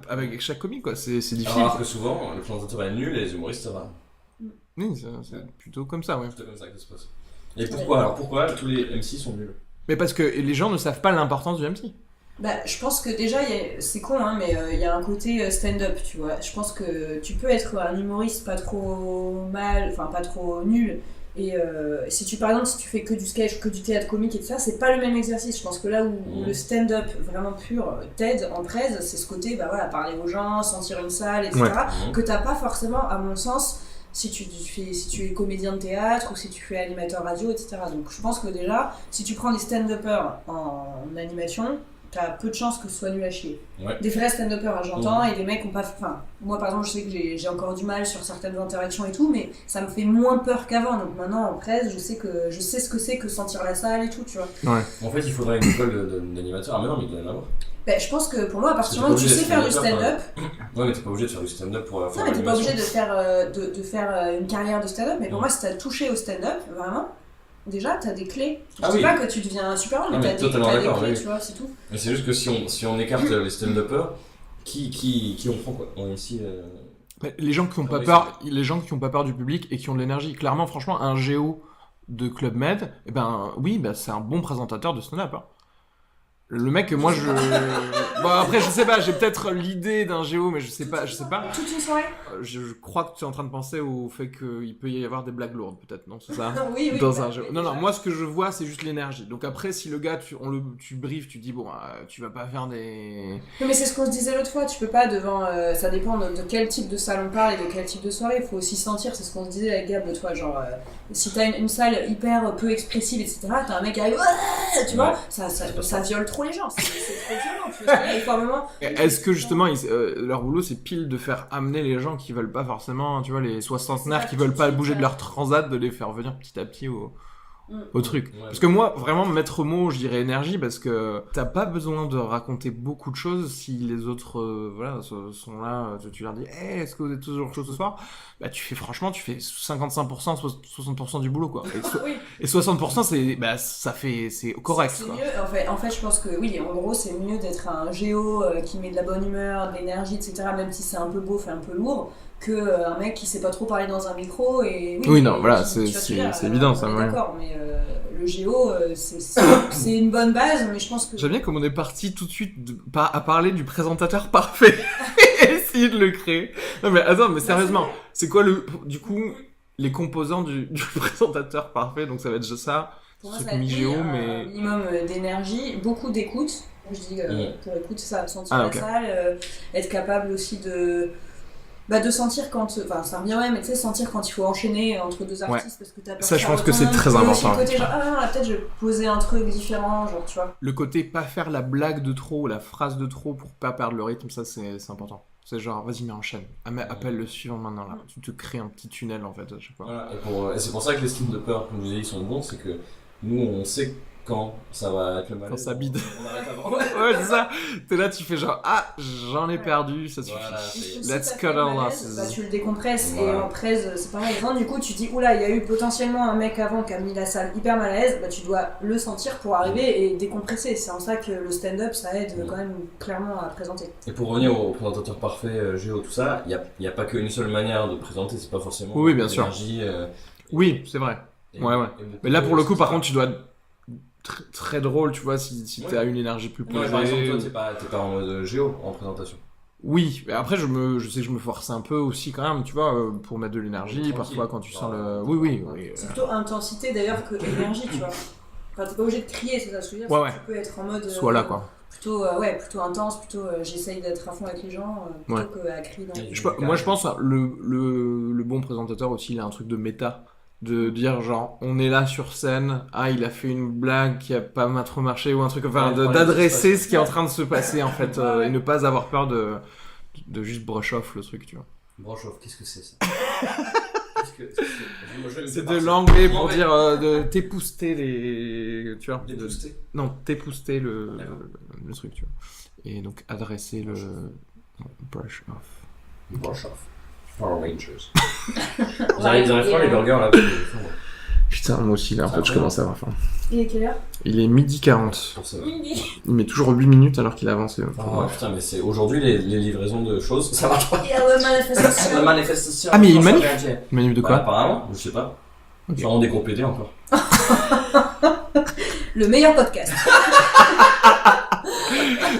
avec chaque comique, quoi. C'est difficile. Alors que souvent, le présentateur est nul et les humoristes ça va. Oui, c'est plutôt comme ça, ouais. C'est comme ça que ça se passe. Et pourquoi alors pourquoi tous les MC sont nuls? Mais parce que les gens ne savent pas l'importance du MC. Bah, je pense que déjà, c'est con, hein, mais il y a un côté stand-up, tu vois. Je pense que tu peux être un humoriste pas trop mal, enfin pas trop nul. Et si tu, par exemple, si tu fais que du sketch, que du théâtre comique et tout ça, c'est pas le même exercice. Je pense que là où le stand-up vraiment pur t'aide en presse, c'est ce côté, bah voilà, parler aux gens, sentir une salle, etc. Ouais. Que t'as pas forcément, à mon sens, si tu es comédien de théâtre ou si tu fais animateur radio, etc. Donc je pense que déjà, si tu prends des stand-uppers en animation, t'as peu de chances que ce soit nul à chier. Ouais. Des vrais stand-uppers, j'entends, et des mecs qui ont pas... Enfin, moi par exemple, je sais que j'ai encore du mal sur certaines interactions et tout, mais ça me fait moins peur qu'avant. Donc maintenant, en presse, je sais ce que c'est que sentir la salle et tout, tu vois. Ouais. En fait, il faudrait une école d'animateur. Ah, mais non, mais il doit y en avoir. Ben, je pense que pour moi, à partir du Parce moment que où tu t'es sais pas faire du obligé stand-up... Ouais, mais t'es pas obligé de faire du stand-up pour faire Non, mais t'es pas l'animation. obligé de faire une carrière de stand-up, mais pour Mm. moi, si t'as touché au stand-up, vraiment, déjà, t'as des clés. Je Ah dis oui. pas que tu deviens super bon, mais Ah, mais t'as totalement des d'accord, clés, oui. tu vois, c'est tout. Mais c'est juste que si on écarte les stand-uppers, qui on prend quoi? On ici. Les gens qui ont pas oui, peur, les gens qui ont pas peur du public et qui ont de l'énergie. Clairement, franchement, un géo de Club Med, eh ben oui, bah, c'est un bon présentateur de stand-up. Hein. Le mec, moi je. Bon, après, je sais pas, j'ai peut-être l'idée d'un géo, mais je sais pas. Toute une soirée. Je crois que tu es en train de penser au fait qu'il peut y avoir des blagues lourdes, peut-être, non? C'est ça? Oui, Dans bah, un jeu. Non, moi ce que je vois, c'est juste l'énergie. Donc après, si le gars, tu briefes, tu dis, bon, tu vas pas faire des. Non, mais c'est ce qu'on se disait l'autre fois, tu peux pas devant. Ça dépend de quel type de salle on parle et de quel type de soirée, il faut aussi sentir, c'est ce qu'on se disait avec Gab l'autre fois, genre. Si t'as une salle hyper peu expressive, etc., t'as un mec qui arrive, tu vois, ça viole trop les gens, c'est trop violent, tu vois. Il faut un moment. Est-ce que justement, leur boulot, c'est pile de faire amener les gens qui veulent pas forcément, tu vois, les soixantenaires qui veulent pas bouger de leur transat, de les faire venir petit à petit au truc. Ouais. Parce que moi, vraiment, maître mot, je dirais énergie, parce que t'as pas besoin de raconter beaucoup de choses si les autres voilà, sont là, tu leur dis hey, est-ce que vous êtes toujours chaud ce soir? Bah tu fais 55%, 60% du boulot, quoi. Oui. Et 60%, c'est correct, C'est quoi. mieux, en fait, je pense que oui, en gros, c'est mieux d'être un géo qui met de la bonne humeur, de l'énergie, etc., même si c'est un peu beauf et un peu lourd, que un mec qui sait pas trop parler dans un micro et Oui, non, voilà, tu vois ce que je veux dire, c'est évident, ça, on est ouais. d'accord, mais le géo, c'est une bonne base, mais je pense que... J'aime bien comme on est parti tout de suite à parler du présentateur parfait et essayer de le créer. Non mais attends, mais sérieusement, c'est quoi du coup les composants du présentateur parfait? Donc ça va être juste ça, Pour moi, truc ça va être mi-géo, un mais minimum d'énergie, beaucoup d'écoute. Je dis pour écoute, ça, sentir Ah, la ok. salle, être capable aussi de sentir quand... Enfin, ça revient même, mais tu sais, sentir quand il faut enchaîner entre deux artistes parce que t'as peur Ça, que je pense que retombe, c'est très et aussi important. le côté genre, ah non, là, peut-être je vais poser un truc différent, genre, tu vois. le côté pas faire la blague de trop ou la phrase de trop pour pas perdre le rythme, ça c'est important. C'est genre, vas-y, mais enchaîne. Appelle le suivant maintenant, là. Tu te crées un petit tunnel, en fait, à chaque fois. Voilà. Et c'est pour ça que les stand-uppers, comme je disais, ils sont bons, c'est que Nous, on sait quand ça va être le malaise. Quand ça bide. On arrête avant. Ouais. Ouais, c'est ça. T'es là, tu fais genre, j'en ai perdu, ça suffit. Voilà, Let's Si cut t'as fait our le malaise, losses. bah, tu le décompresses et Voilà. en presse c'est pareil. Non, du coup tu dis oula il y a eu potentiellement un mec avant qui a mis la salle hyper mal à l'aise, bah, tu dois le sentir pour arriver et décompresser. C'est en ça que le stand-up ça aide quand même clairement à présenter. Et pour revenir au présentateur parfait, Géo, tout ça, il y a pas qu'une seule manière de présenter, c'est pas forcément Oui, bien sûr. l'énergie, Oui, c'est vrai. et- Ouais. et beaucoup Mais là, pour le coup, par etc. contre, tu dois être très drôle, tu vois, si Ouais. t'as une énergie plus Non, mais posée. par exemple, toi, t'es pas en mode Géo en présentation. Oui, mais après, je sais que je me force un peu aussi quand même, tu vois, pour mettre de l'énergie. Tranquille. Parfois, quand tu sens le. Genre, Oui. C'est plutôt intensité d'ailleurs que énergie, tu vois. Enfin, t'es pas obligé de crier, c'est ça ce que je veux dire. Ouais, Tu peux être en mode. Sois là, quoi. Plutôt, plutôt intense, plutôt j'essaye d'être à fond avec les gens, plutôt qu'à crier dans les Moi, je pense, le bon présentateur aussi, il a un truc de méta. De dire, genre, on est là sur scène, il a fait une blague qui a pas trop marché ou un truc, enfin, Ouais, d'adresser ce qui est en train de se passer, en fait, Ouais. et ne pas avoir peur de juste brush off le truc, tu vois. Branchoff, qu'est-ce que c'est ça? Qu'est-ce que c'est? Moi, je vais me C'est faire de partir. l'anglais pour Ouais. dire de t'épouster les. Tu vois Dépouster. Non, t'épouster le D'accord. truc, tu vois. Et donc adresser le. Brush off. Branchoff. Power Rangers. Ouais, Ils arrivent à faire les burgers là. Putain, moi aussi, là, en Ça fait, va. je commence à avoir faim. Il est quelle heure Il est 12h40. Pour ça. Il met toujours 8 minutes alors qu'il a avancé. Oh putain, mais c'est aujourd'hui les livraisons de choses, ça marche pas. Il y a la manifestation. La manifestation. Ah, mais il y a une manif manif Manif de quoi apparemment, je sais pas. Ok. Sûrement des gros PD encore. Le meilleur podcast.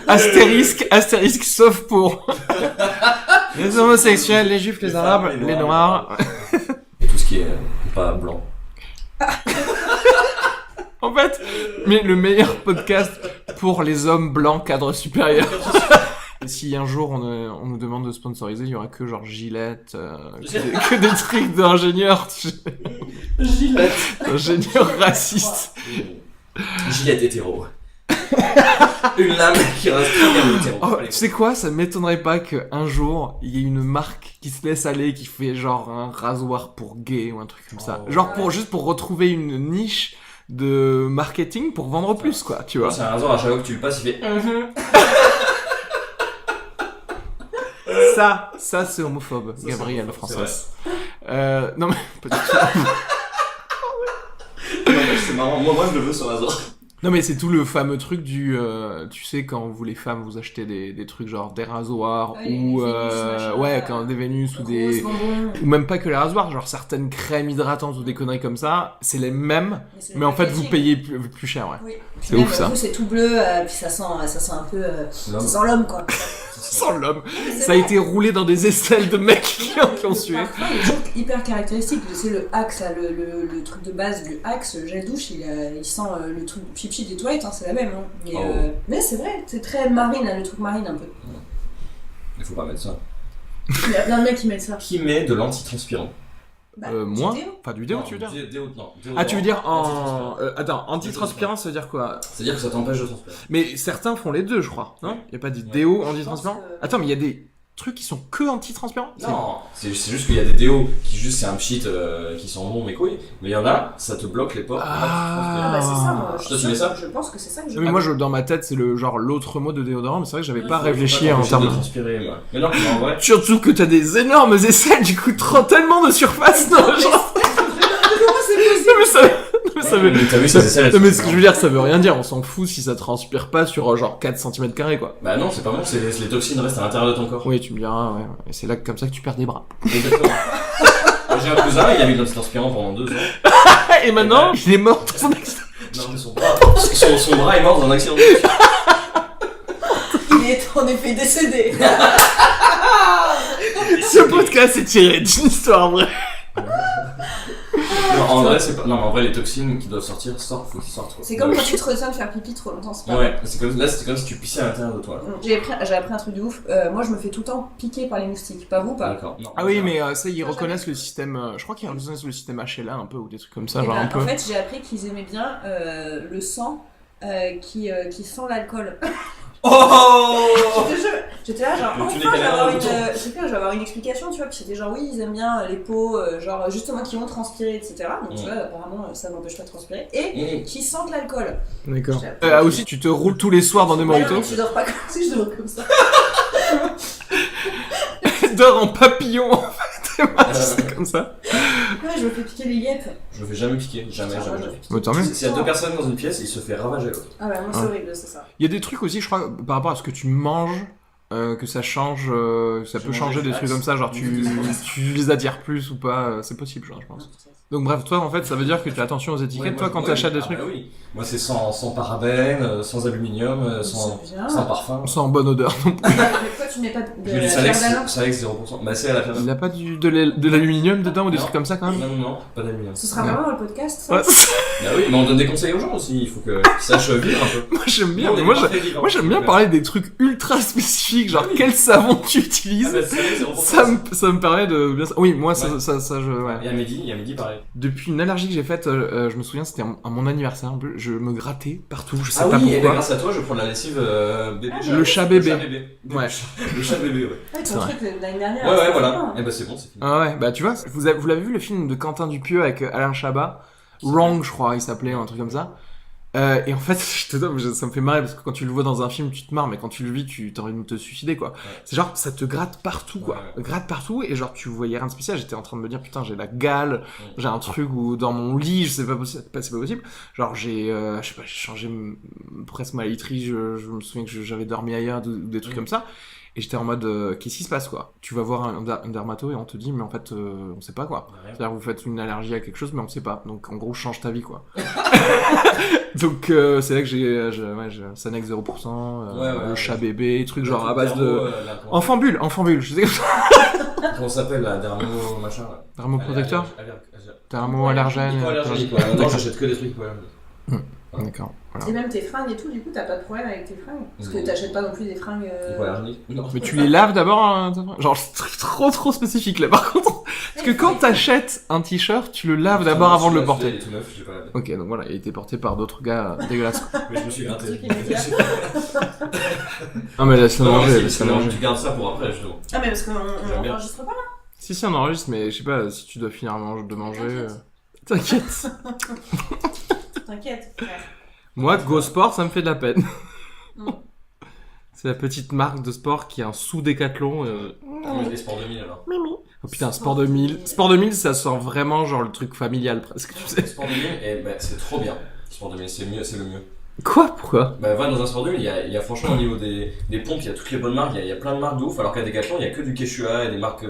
Astérisque, sauf pour les homosexuels, les juifs, les arabes, femmes, les noirs. Et tout ce qui est pas blanc. En fait, mais le meilleur podcast pour les hommes blancs cadre supérieur. Et si un jour on nous demande de sponsoriser, il y aura que genre Gillette, que des trucs d'ingénieurs, Gillette. ingénieurs racistes. Gillette hétéro. Une lame qui reste très bien hétéro. Oh, tu sais quoi, ça m'étonnerait pas qu'un jour il y ait une marque qui se laisse aller, qui fait genre un rasoir pour gay ou un truc comme ça. Oh. Genre juste pour retrouver une niche de marketing pour vendre plus, quoi, tu vois. C'est un rasoir, à chaque fois que tu le passes, il fait. Ça c'est homophobe, Ça, Gabriel, c'est François. Non mais peut-être. C'est marrant, moi je le veux ce rasoir. Non mais c'est tout le fameux truc du, tu sais, quand vous les femmes vous achetez des trucs genre des rasoirs ou les Vénus, machin, ouais, quand des Vénus ou Rose, des bonbon. ou même pas que les rasoirs, genre certaines crèmes hydratantes ou des conneries comme ça, c'est les mêmes, c'est le mais en fait vous packaging. payez plus cher, ouais. Oui. C'est Puis même, ouf, ça. En plus, c'est tout bleu, puis ça sent un peu. Ça L'homme. sent l'homme, quoi. Sans l'homme, ça a été roulé dans des aisselles de mecs qui ont sué. Le parfum, il est toujours hyper caractéristique. C'est le Axe, là, le truc de base du Axe, le gel douche, il sent le truc pipi des toilettes, hein, c'est la même. Hein. Mais, Oh. mais c'est vrai, c'est très marine, hein, le truc marine un peu. Il faut pas mettre ça. Il y a plein de mecs qui mettent ça. Qui met de l'antitranspirant? Bah, Moi du déo. Pas du déo, Non, tu veux dire non. Ah, tu veux dire Antitranspirant. Attends, antitranspirant, ça veut dire quoi? C'est-à-dire que ça t'empêche de transpirer. Mais certains font les deux, je crois, non? Y a pas dit Ouais. déo Je antitranspirant? pense que- Attends, mais il y a des trucs qui sont que antitranspirants? Non, c'est juste qu'il y a des déos qui juste c'est un pchit qui sont bons mes couilles, mais il y en a, ça te bloque les pores. Ah bah c'est ça, moi. Toi, tu mets ça Je pense que c'est ça que je Mais moi, dans ma tête, c'est le genre l'autre mot de déodorant, mais c'est vrai que j'avais pas réfléchi en de termes. transpirer, moi. Mais non, mais en vrai. Surtout que t'as des énormes aisselles, du coup, tellement de surface, non, genre. Comment c'est possible? Non, mais ça veut. Mais t'as vu, ça- ces aisselles, Non, mais ce que je veux dire, ça veut rien dire, on s'en fout si ça transpire pas sur genre 4 cm², quoi. Bah non, c'est pas bon, les toxines restent à l'intérieur de ton corps. Oui, tu me diras, ouais. Et c'est là comme ça que tu perds des bras. Exactement. Moi, j'ai un cousin, il a mis de l'antitranspirant pendant 2 ans. Et maintenant, il est mort dans son accident. Non, mais son bras est mort dans un accident de voiture. Il est en effet décédé. Ce podcast est tiré d'une histoire vraie. Non, en vrai, c'est pas. Non, mais en vrai, les toxines qui doivent sortir, faut qu'ils sortent. quoi. C'est comme quand tu te retiens de faire pipi trop longtemps, c'est pas Ouais, là, c'était comme si tu pissais à l'intérieur de toi. Là. J'ai appris un truc de ouf. Moi, je me fais tout le temps piquer par les moustiques. Pas vous, pas D'accord. Non, Ah oui, mais ça, ils Moi, reconnaissent le système. Je crois qu'ils reconnaissent le système HLA un peu ou des trucs comme ça, Eh genre ben, un peu. En fait, j'ai appris qu'ils aimaient bien le sang qui sent l'alcool. Oh J'étais là, genre, Tu enfin, les je vais caméras avoir dans le je vais avoir une explication, tu vois. Puis c'était genre, oui, ils aiment bien les peaux, genre, justement, qui vont transpirer, etc. Donc, tu vois, apparemment, ça n'empêche pas de transpirer. Et qui sentent l'alcool. D'accord. J'étais Aussi, tu te roules tous les soirs dans des Ouais, non, mojitos. mais tu dors pas comme si je dors comme ça. Tu dors en papillon, en fait. C'est comme ça. Ouais, je me fais piquer les guêpes. Je me fais jamais piquer, jamais. Bah, tant mieux. S'il y a deux personnes dans une pièce, il se fait ravager l'autre. Ah bah, moi, c'est horrible, c'est ça. Il y a des trucs aussi, je crois, par rapport à ce que tu manges, que ça change, ça peut changer des trucs comme ça, genre tu les attires plus ou pas, c'est possible, genre, je pense. Donc bref, toi, en fait, ça veut dire que tu fais attention aux étiquettes, toi, quand tu achètes des trucs. Bah oui. Moi, c'est sans parabènes, sans aluminium, sans parfum. Sans bonne odeur. Pourquoi tu mets pas de Je mets du Salex 0%. Bah, c'est à la fin. Il n'y a pas de l'aluminium dedans ou des trucs comme ça quand même? Non, pas d'aluminium. Ce sera vraiment le podcast, ça? Ouais. Bah oui, mais on donne des conseils aux gens aussi, il faut qu'ils sachent vivre un peu. Moi j'aime bien, Non, moi j'aime bien parler des trucs ultra spécifiques, genre quel savon tu utilises. Ah bah, Salex 0%. Ça me permet de bien. Oui, moi ça je. Ouais. Et à midi pareil. Depuis une allergie que j'ai faite, je me souviens, c'était à mon anniversaire, un peu, je me grattais partout, je sais Ah pas oui, et pourquoi. grâce à toi, je prends de la lessive bébé. Le chat bébé. Ouais. Le chat bébé, ouais. Ouais, C'est ton vrai. truc de l'année dernière. Ouais, c'était voilà. bien. Et bah, c'est bon, c'est fini. Ah ouais, bah tu vois, vous l'avez vu le film de Quentin Dupieux avec Alain Chabat, Wrong je crois il s'appelait, ou un truc comme ça. Et en fait, ça me fait marrer parce que quand tu le vois dans un film, tu te marres, mais quand tu le vis, t'as envie de te suicider quoi. Ouais. C'est genre, ça te gratte partout quoi. Ouais. Gratte partout, et genre, tu voyais rien de spécial. J'étais en train de me dire, putain, j'ai la gale, j'ai un truc où dans mon lit, je sais pas, c'est pas possible. Genre, je sais pas, j'ai changé presque ma literie, je me souviens que j'avais dormi ailleurs, des trucs comme ça. Et j'étais en mode, qu'est-ce qui se passe quoi? Tu vas voir un dermato et on te dit, mais en fait, on sait pas quoi. C'est-à-dire, vous faites une allergie à quelque chose, mais on sait pas. Donc, en gros, change ta vie quoi. Donc, c'est là que j'ai Sanex 0%, le chat bébé, trucs genre à base de. Enfant bulle, je sais Comment ça s'appelle la dermo machin là? Dermoprotecteur? Thermoallergène. Hypoallergénique, ouais. Non, j'achète que des trucs hypoallergéniques. D'accord. Voilà. Et même tes fringues et tout, du coup, t'as pas de problème avec tes fringues? Parce que t'achètes pas non plus des fringues. Hypoallergéniques? Non. Mais tu les laves d'abord, hein, genre c'est trop spécifique là par contre. Parce que quand t'achètes un t-shirt, tu le laves d'abord avant de le porter. Il est tout neuf, j'ai pas lavé. Ok, donc voilà, il a été porté par d'autres gars dégueulasses. Mais je me suis gratté. Ah mais laisse-le manger, Tu laisse-le manger. gardes ça pour après, justement. Ah, mais parce qu'on J'aime bien. enregistre pas là? Si on enregistre, mais je sais pas, si tu dois finir de manger... T'inquiète. T'inquiète, frère. Moi, Go Sport, ça me fait de la peine. Mm. C'est la petite marque de sport qui est un sous-décathlon. Mais les sports 2000 alors. Oh putain, Sport 2000. Sport 2000, ça sent vraiment genre le truc familial presque, tu sais. Sport 2000, et bah, c'est trop bien. Sport 2000, c'est mieux, c'est le mieux. Quoi? Pourquoi? Bah, va dans un Sport 2000, il y a franchement au niveau des pompes, il y a toutes les bonnes marques, il y a plein de marques de ouf, alors qu'à Decathlon, il y a que du Quechua et des marques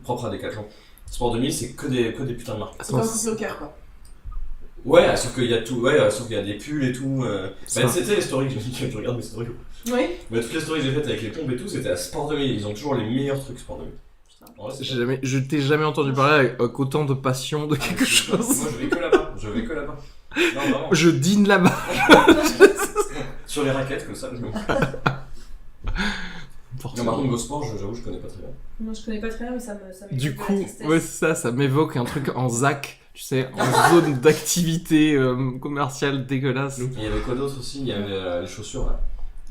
propres à Decathlon. Sport 2000, c'est que des putains de marques. C'est pas coupé au cœur, quoi. Ouais, sauf qu'il y a tout, sauf qu'il y a des pulls et tout. Bah, c'était les stories que j'ai dit, je regarde mes stories. Oui. Mais toutes les stories que j'ai faites avec les pompes et tout, c'était à Sport 2000, ils ont toujours les meilleurs trucs Sport 2000. En vrai, c'est Je t'ai jamais entendu parler avec autant de passion de quelque chose. Moi, je vais que là-bas. Non, vraiment. Je dîne là-bas. Sur les raquettes, comme ça. Non, par contre, Go Sport, j'avoue, je connais pas très bien. Non, je connais pas très bien, mais ça me Du coup, ouais, ça m'évoque un truc en ZAC, tu sais, en zone d'activité commerciale dégueulasse. Et il y avait quoi d'autre aussi? Il y avait les chaussures, là.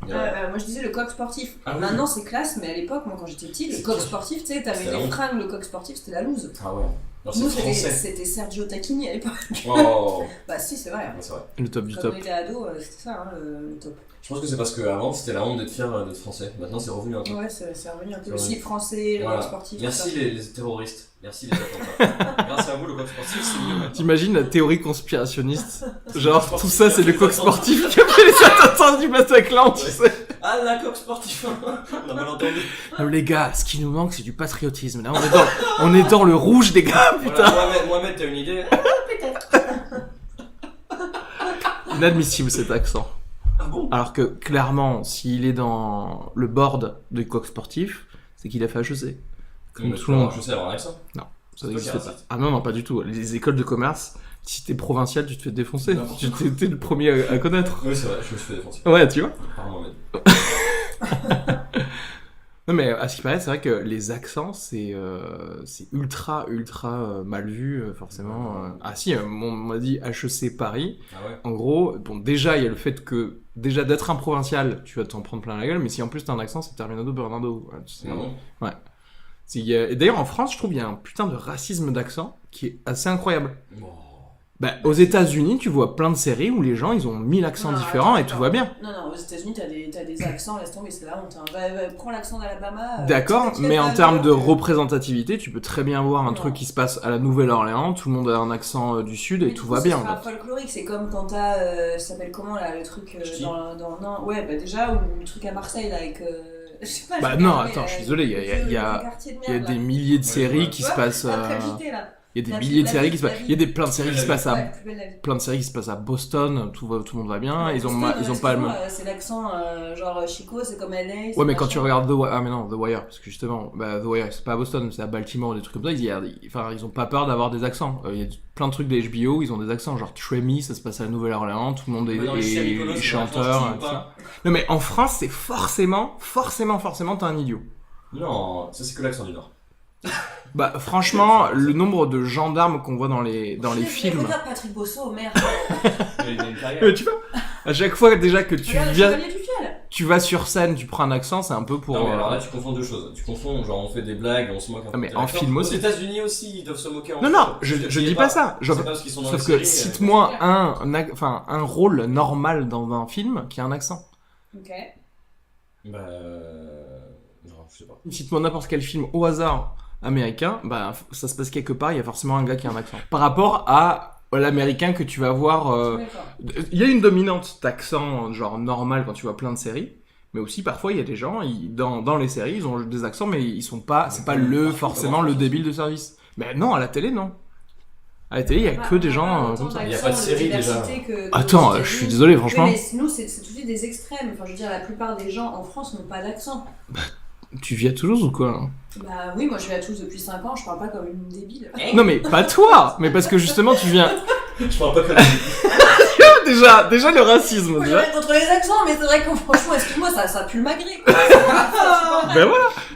Moi je disais le coq sportif. Ah oui. Maintenant c'est classe, mais à l'époque, moi quand j'étais petite, le coq sportif, tu sais, t'avais C'était la des honte. fringues, le coq sportif c'était la loose. Ah ouais. Non, Nous c'est français. c'était Sergio Tacchini à l'époque. Oh. Bah si, c'est vrai. Ouais, c'est vrai. Le top du Quand top. on était ado, c'était ça, hein, le top. Je pense que c'est parce qu'avant, c'était la honte d'être fier d'être français. Maintenant, c'est revenu un peu. Ouais, c'est revenu un peu. C'est Le vrai. slip français, le Voilà. coq sportif. Merci tout ça. les terroristes. Merci les attentats. Grâce à vous, le coq sportif, c'est mieux maintenant. T'imagines la théorie conspirationniste? Genre, tout ça, c'est le coq sportif qui a fait les attentats du Bataclan, tu sais. Ah, la coq sportif. On a mal entendu. Non, les gars, ce qui nous manque, c'est du patriotisme. Là, on est dans le rouge, les gars, putain. Voilà, Mohamed, t'as une idée? Inadmissible cet accent. Ah bon? Alors que, clairement, s'il est dans le board du coq sportif, c'est qu'il a fait HEC. Comme tout le monde. Je sais avoir un accent. Ça C'est n'existe toi qui pas. raciste. Ah non, pas du tout. Les écoles de commerce, si t'es provincial, tu te fais défoncer. N'importe Tu t'es le premier à connaître. Oui, c'est vrai, je me suis fait défoncer. Ouais, tu vois. Par Mohamed. Non, mais à ce qui paraît, c'est vrai que les accents, c'est ultra, ultra mal vu, forcément. Ah si, on m'a dit HEC Paris. Ah ouais. En gros, bon, déjà, il y a le fait que, déjà, d'être un provincial, tu vas t'en prendre plein la gueule, mais si en plus t'as un accent, c'est Terminado Bernardo. Ouais, Ah bon. ouais. Et d'ailleurs, en France, je trouve qu'il y a un putain de racisme d'accent qui est assez incroyable. Bon. Bah, aux États-Unis, tu vois plein de séries où les gens, ils ont 1000 accents Non, différents attends, et tout va bien. Non, aux États-Unis, t'as des accents, laisse tomber, c'est la honte. Hein. Prends l'accent d'Alabama. D'accord, mais en termes de représentativité, tu peux très bien voir un Non. truc qui se passe à la Nouvelle-Orléans, tout le monde a un accent du sud et Mais tout du coup, va ce bien. sera En fait. folklorique, c'est comme quand t'as. Ça s'appelle comment là, le truc Ch'ti. non, ouais, bah déjà, ou le truc à Marseille là, avec. Je sais pas, Bah j'ai non, regardé, attends, je suis désolé, il y a quartier de il y a merde, des là. milliers de Ouais, séries ouais. qui Tu se vois, passent. après le JT, là. Il y a des La milliers de vie, séries la qui se vie, passent. la Il y a des plein de séries qui se passent à Ouais, plus belle la vie. plein de séries qui se passent à Boston, tout le monde va bien. Ouais, Ils ont Boston, pas le même. c'est l'accent genre Chico, c'est comme LA. Ouais, mais quand tu regardes The Wire, ah mais non, The Wire, parce que justement, bah, The Wire, c'est pas à Boston, c'est à Baltimore, des trucs comme ça, ils ont pas peur d'avoir des accents. Il y a plein de trucs des HBO, ils ont des accents, genre Tremy, ça se passe à la Nouvelle-Orléans, tout le monde Mais dans les séries est colos, c'est chanteur, pas un tout ch'ti ou ça. Non mais en France, c'est forcément, t'as un idiot. Non, ça c'est que l'accent du Nord. Bah franchement, le nombre de gendarmes qu'on voit dans les films... Regarde Patrick Bosso, merde. Il a une carrière. Tu vois, à chaque fois déjà que tu Regarde le viens... Chevalier du Fiel. Tu vas sur scène, tu prends un accent, c'est un peu pour... Non, mais alors là, tu confonds deux choses. Tu confonds, genre, on fait des blagues, on se moque un peu. mais de en l'accent. film aussi. Aux États-Unis aussi, ils doivent se moquer en Non, non, je dis pas ça. C'est pas parce qu'ils sont dans Sauf les que séries, cite-moi un rôle normal dans un film qui a un accent. Ok. Bah. Non, je sais pas. Cite-moi n'importe quel film au hasard américain, bah ça se passe quelque part, il y a forcément un gars qui a un accent. Par rapport à l'américain que tu vas voir... D'accord. Il y a une dominante d'accent genre normal quand tu vois plein de séries, mais aussi parfois il y a des gens, dans les séries, ils ont des accents, mais ils sont pas... C'est pas forcément le débile de service. Mais non, à la télé, non. À la télé, il y a que des gens comme ça. Il y a pas de série, déjà. Attends, je suis désolé, franchement. Oui, mais nous, c'est tout de suite des extrêmes. Enfin, je veux dire, la plupart des gens en France n'ont pas d'accent. Tu vis à Toulouse ou quoi hein? Bah oui, moi je vis à Toulouse depuis 5 ans, je parle pas comme une débile. Non mais pas toi, mais parce que justement tu viens... Je parle pas comme déjà le racisme, Moi, j'ai déjà. rien contre les accents, mais c'est vrai que franchement, excuse-moi, ça pue le magret. Ben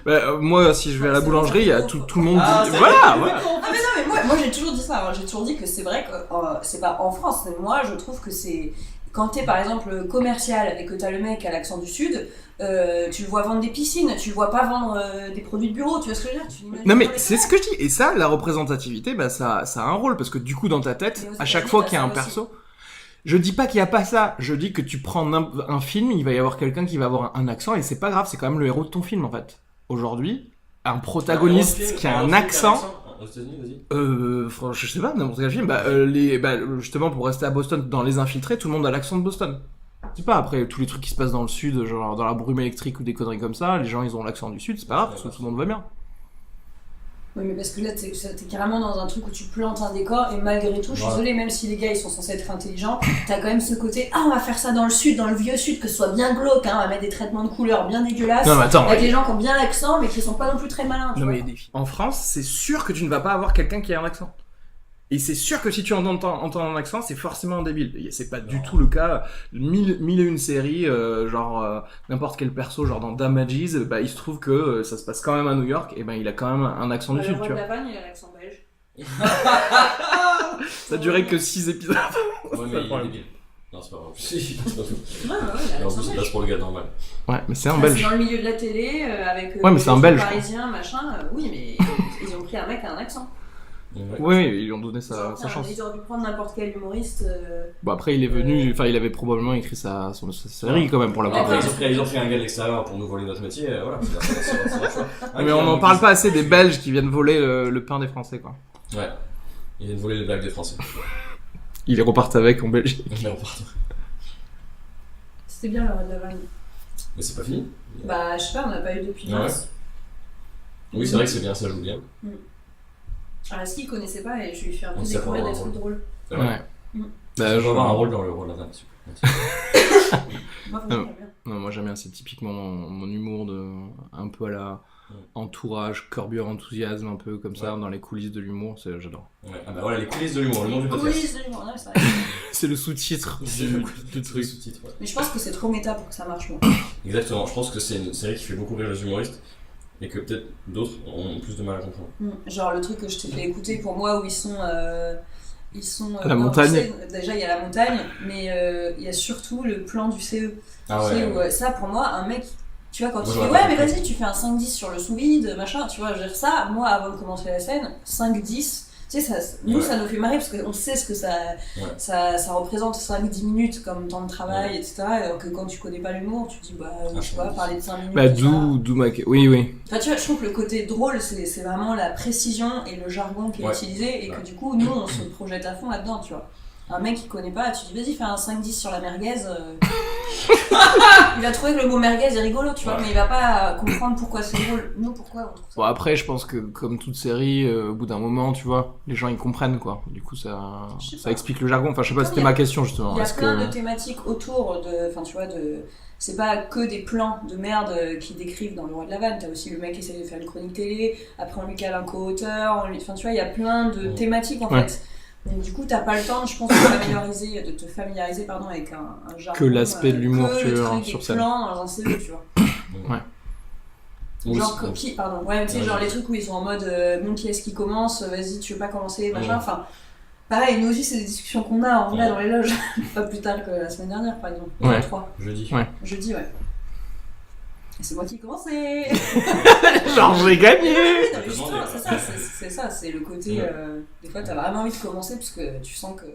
voilà. Moi, si je vais à la boulangerie, il y a tout le monde dit... Voilà. Ah mais non, mais moi j'ai toujours dit ça, hein. J'ai toujours dit que c'est vrai que c'est pas en France, mais moi je trouve que c'est... Quand t'es par exemple commercial et que t'as le mec à l'accent du sud, tu le vois vendre des piscines, tu le vois pas vendre des produits de bureau, tu vois ce que je veux dire? Non mais c'est ce que je dis. Et ça, la représentativité, bah ça a un rôle. Parce que du coup, dans ta tête, à chaque fois qu'il y a un perso... Je dis pas qu'il y a pas ça, je dis que tu prends un film, il va y avoir quelqu'un qui va avoir un accent et c'est pas grave, c'est quand même le héros de ton film en fait. Aujourd'hui, un protagoniste qui a un accent... Aux États-Unis, vas-y. Je sais pas, n'importe quel film, justement pour rester à Boston, dans Les Infiltrés, tout le monde a l'accent de Boston. Je sais pas, après tous les trucs qui se passent dans le sud, genre dans la brume électrique ou des conneries comme ça, les gens ils ont l'accent du sud, c'est pas grave, parce que tout le monde va bien. Oui, mais parce que là, t'es carrément dans un truc où tu plantes un décor et malgré tout, je suis désolée, même si les gars ils sont censés être intelligents, t'as quand même ce côté, on va faire ça dans le sud, dans le vieux sud, que ce soit bien glauque, on va mettre des traitements de couleurs bien dégueulasses, Non mais attends, avec des gens qui ont bien l'accent mais qui sont pas non plus très malins. Tu non vois. mais en France, c'est sûr que tu ne vas pas avoir quelqu'un qui a un accent. Et c'est sûr que si tu entends un accent, c'est forcément un débile. Et c'est pas du tout le cas. Mille et une séries, n'importe quel perso, genre dans Damages, il se trouve que ça se passe quand même à New York, et il a quand même un accent du Le sud, roi tu de vois. la Vanne, il a l'accent belge. Ça durait que 6 épisodes. Ouais, mais il est débile. Non, c'est pas vrai. Si, c'est pas faux. Ouais, il a Mais en l'accent plus, il belge. passe pour le gars normal. Ouais, mais c'est un C'est belge. dans le milieu de la télé, avec Ouais, mais c'est un Belge, parisien, machin, oui, mais ils ont pris un mec à un accent. Ouais. Oui, ils lui ont donné Ils ont sa chance. Ils auraient dû prendre n'importe quel humoriste. Bon, après, il est venu, il avait probablement écrit sa série quand même pour la Ouais, voir. Ils ont pris un gars de l'extérieur pour nous voler notre métier, voilà. C'est leur choix. Mais on n'en parle pas assez des Belges qui viennent voler le pain des Français, quoi. Ouais. Ils viennent voler les blagues des Français. Ils repartent avec en Belgique. Mais on part. C'était bien le roi de la Vanne. Mais c'est pas fini. Bah, je sais pas, on n'a pas eu depuis Ouais. mars. Oui, c'est vrai que c'est bien, ça joue bien. Ah, est-ce qu'il connaissait pas et je lui fais un peu On sait découvrir pas, des ouais. trucs drôles. C'est vrai. Ouais. Mm. Bah, Je vais avoir un rôle dans le rôle de la vanne. Moi, Ah. j'aime bien. Non, moi j'aime bien, c'est typiquement mon humour de un peu à la entourage, Curb-Your Enthusiasm, un peu comme ça, dans les coulisses de l'humour, j'adore. Ouais. Ah bah voilà, les coulisses de l'humour, le nom du podcast. Coulisses de l'humour, ouais, c'est vrai. C'est le sous-titre du truc. Sous-titre, ouais. Mais je pense que c'est trop méta pour que ça marche, moi. Exactement, je pense que c'est une série qui fait beaucoup rire les humoristes et que peut-être d'autres ont plus de mal à comprendre. Genre le truc que je t'ai fait écouter pour moi où ils sont la non, montagne. tu sais, déjà il y a la montagne, mais il y a surtout le plan du CE. Ah Tu sais, ouais. où, ça pour moi, un mec, tu vois, quand Moi, il j'aurais fait pas ouais, mais compris. vas-y, tu fais un 5-10 sur le sous-vide, machin, tu vois, je veux dire ça, moi avant de commencer la scène, 5-10. Tu sais, nous, Ouais. ça nous fait marrer parce qu'on sait ce que ça représente 5-10 minutes comme temps de travail, etc. Alors que quand tu connais pas l'humour, tu te dis, bah, je sais pas, parler de 5 minutes. Bah, tout ça. d'où ma... Oui. Enfin, tu vois, je trouve que le côté drôle, c'est vraiment la précision et le jargon qui est Ouais. utilisé et que du coup, nous, on se projette à fond là-dedans, tu vois. Un mec qui connaît pas, tu dis vas-y, fais un 5-10 sur la merguez. Il va trouver que le mot merguez est rigolo, tu vois, Ouais. mais il va pas comprendre pourquoi c'est drôle. Nous, pourquoi on trouve ça. Bon, après, je pense que comme toute série, au bout d'un moment, tu vois, les gens ils comprennent quoi. Du coup, Je sais ça pas. explique le jargon. Enfin, je sais pas, Comme c'était il y a- ma question justement. Il y a Est-ce plein que... de thématiques autour de. Enfin, tu vois, c'est pas que des plans de merde qui décrivent dans Le Roi de la Vanne. T'as aussi le mec qui essaie de faire une chronique télé, après on lui cale un co-auteur, enfin, tu vois, il y a plein de thématiques en Ouais. fait. Donc, du coup, t'as pas le temps, je pense, de te familiariser avec un jargon. Que l'aspect de l'humour, que tu le veux, truc sur des scène. plans dans un CE, tu vois. Oui, Genre, c'est- qui, pardon. Ouais, tu sais, Ouais, genre ouais. les trucs où ils sont en mode bon, qui est-ce qui commence, vas-y, tu veux pas commencer, machin. Ouais. Enfin, pareil, nous aussi, c'est des discussions qu'on a en vrai Ouais. dans les loges. Pas plus tard que la semaine dernière, par exemple. Ouais. 3. Jeudi. Ouais. Jeudi, ouais. Et c'est moi qui ai commencé. Genre, j'ai gagné. Non, mais justement, c'est ça, c'est le côté. Des fois, t'as vraiment envie de commencer parce que tu sens que.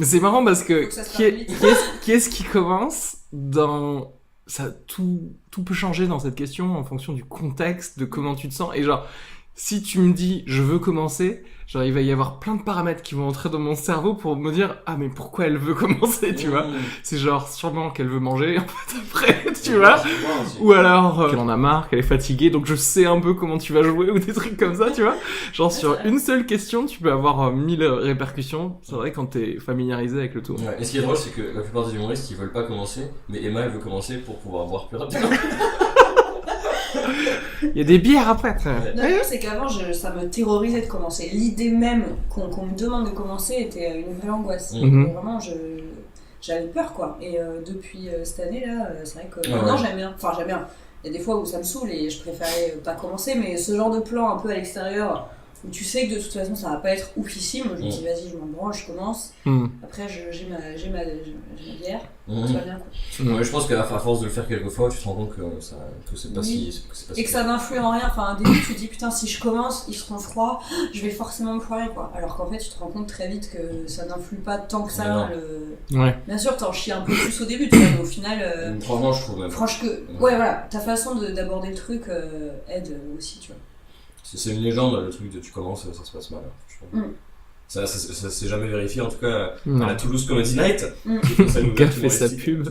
C'est marrant parce que Faut que ça se qui est- termine vite. qui est-ce qui commence dans ça tout peut changer dans cette question en fonction du contexte, de comment tu te sens et genre si tu me dis je veux commencer, genre il va y avoir plein de paramètres qui vont entrer dans mon cerveau pour me dire ah mais pourquoi elle veut commencer, tu vois. C'est genre sûrement qu'elle veut manger en fait après, tu vois. Ou alors qu'elle en a marre, qu'elle est fatiguée, donc je sais un peu comment tu vas jouer ou des trucs comme ça, tu vois. Genre sur une seule question, tu peux avoir 1000 répercussions. C'est vrai quand t'es familiarisé avec le tout. Ouais. Et ce qui est drôle, c'est que la plupart des humoristes ils veulent pas commencer, mais Emma elle veut commencer pour pouvoir boire plus rapidement. Il y a des bières après. Non, le truc, c'est qu'avant, ça me terrorisait de commencer. L'idée même qu'on me demande de commencer était une vraie angoisse. Mhm. Et vraiment, j'avais peur, quoi. Et depuis cette année-là, c'est vrai que Ouais, maintenant, ouais. j'aime bien. Enfin, j'aime bien. Il y a des fois où ça me saoule et je préférais pas commencer, mais ce genre de plan un peu à l'extérieur, où tu sais que de toute façon, ça va pas être oufissime, je me dis, vas-y, je m'en branle, je commence. Hmm. Après, j'ai ma bière, Mhm. tout va bien, quoi. Ouais, je pense qu'à force de le faire quelques fois, tu te rends compte que c'est pas Oui. si. c'est pas Et que ça n'influe en rien. Enfin, au début, tu te dis, putain, si je commence, ils seront froids, je vais forcément me foirer, quoi. Alors qu'en fait, tu te rends compte très vite que ça n'influe pas tant que ça. Mais non. Ouais. Bien sûr, t'en chies un peu plus au début, tu vois, mais au final, Franchement, je trouve même. franchement, ouais, voilà, ta façon d'aborder le truc aide aussi, tu vois. C'est une légende, le truc de tu commences, ça se passe mal. Franchement. Ça s'est jamais vérifié, en tout cas, Non. à la Toulouse Comedy Night. Qui a fait sa pub.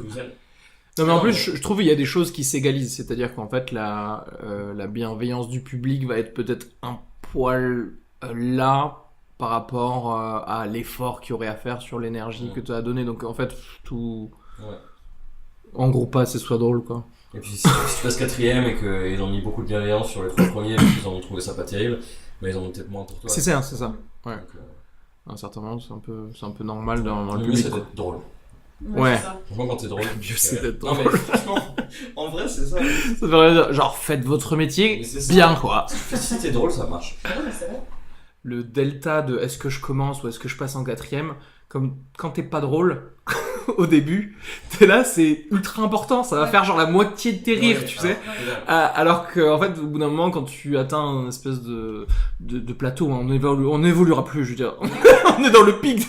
Non mais en plus je trouve il y a des choses qui s'égalisent, c'est-à-dire qu'en fait la bienveillance du public va être peut-être un poil là par rapport à l'effort qu'il y aurait à faire sur l'énergie que tu as donné, donc en fait tout en gros pas c'est soit drôle quoi. Et puis si tu passes quatrième et qu'ils ont mis beaucoup de bienveillance sur les 3 premiers parce qu'ils ont trouvé ça pas terrible, mais ils en ont peut-être moins pour toi. C'est ça. Ouais. Donc, À un certain moment c'est un peu normal dans le le mieux public. c'est quoi. d'être drôle. Ouais. c'est ça. Franchement, quand t'es drôle. Mieux c'est d'être Non, mais franchement, en vrai, c'est ça. Ça veut rien dire, genre faites votre métier Mais c'est ça. bien quoi. Si t'es drôle, ça marche. Ah non, mais c'est vrai. Le delta de est-ce que je commence ou est-ce que je passe en quatrième, comme quand t'es pas drôle au début, t'es là, c'est ultra important, ça va faire genre la moitié de tes rires, tu sais. Alors que en fait, au bout d'un moment, quand tu atteins un espèce de plateau, hein, on évoluera plus, je veux dire. On est dans le pic.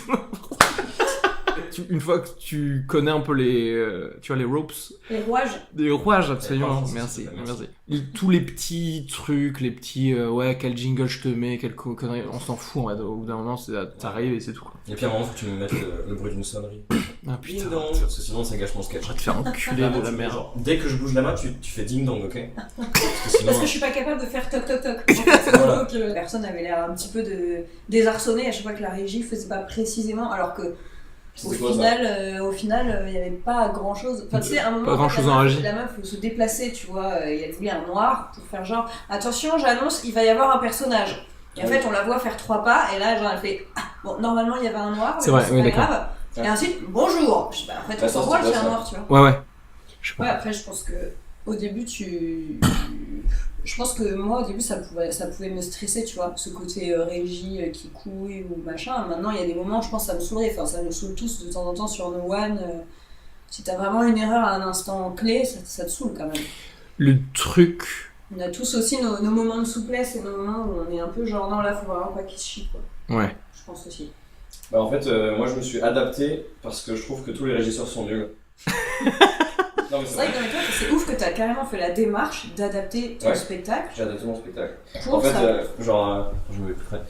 Une fois que tu connais un peu tu vois, les ropes, Les rouages. des rouages, absolument. rouages, Merci, merci. merci. Tous les petits trucs, les petits, ouais, quel jingle je te mets, quelle connerie, on s'en fout, en fait. Au bout d'un moment, t'arrives et c'est tout, quoi. Et puis à un moment, faut que tu me mettes le bruit d'une sonnerie. Ah putain, Ding dong, parce que sinon ça gâche mon sketch. je vais te faire enculer de la merde. Genre, dès que je bouge la main, tu fais ding dong, ok? Parce que sinon. Parce que je suis pas capable de faire toc toc toc. En fait, c'est Voilà. que la personne avait l'air un petit peu désarçonnée à chaque fois que la régie faisait pas précisément, alors que au C'était quoi, ça final, il y avait pas grand chose. Enfin, tu sais, à un moment, Pas grand-chose en régie. la meuf se déplaçait, tu vois, et elle voulait un noir pour faire genre, attention, j'annonce, il va y avoir un personnage. Et en fait, on la voit faire 3 pas, et là, genre, elle fait, ah, bon, normalement, il y avait un noir, mais C'est vrai, c'est oui, pas d'accord. grave. Et ensuite, bonjour. Je dis, bah, en fait, on s'en voit qu'il y a un noir, tu vois. Ouais. Je sais pas. Ouais, après, je pense que au début, je pense que moi, au début, ça pouvait me stresser, tu vois, ce côté régie qui couille ou machin. Maintenant, il y a des moments, je pense, ça me saoulerait. Enfin, ça nous saoule tous de temps en temps sur No One. Si t'as vraiment une erreur à un instant clé, ça te saoule quand même. Le truc. On a tous aussi nos moments de souplesse et nos moments où on est un peu genre, non, là, faut vraiment pas qu'il se chie, quoi. Ouais. Je pense aussi. Bah en fait, moi je me suis adapté parce que je trouve que tous les régisseurs sont nuls. Non mais C'est vrai que dans les cas, c'est ouf que t'as carrément fait la démarche d'adapter ton spectacle. J'ai adapté mon spectacle. Pour En fait, ça. je me mets plus près.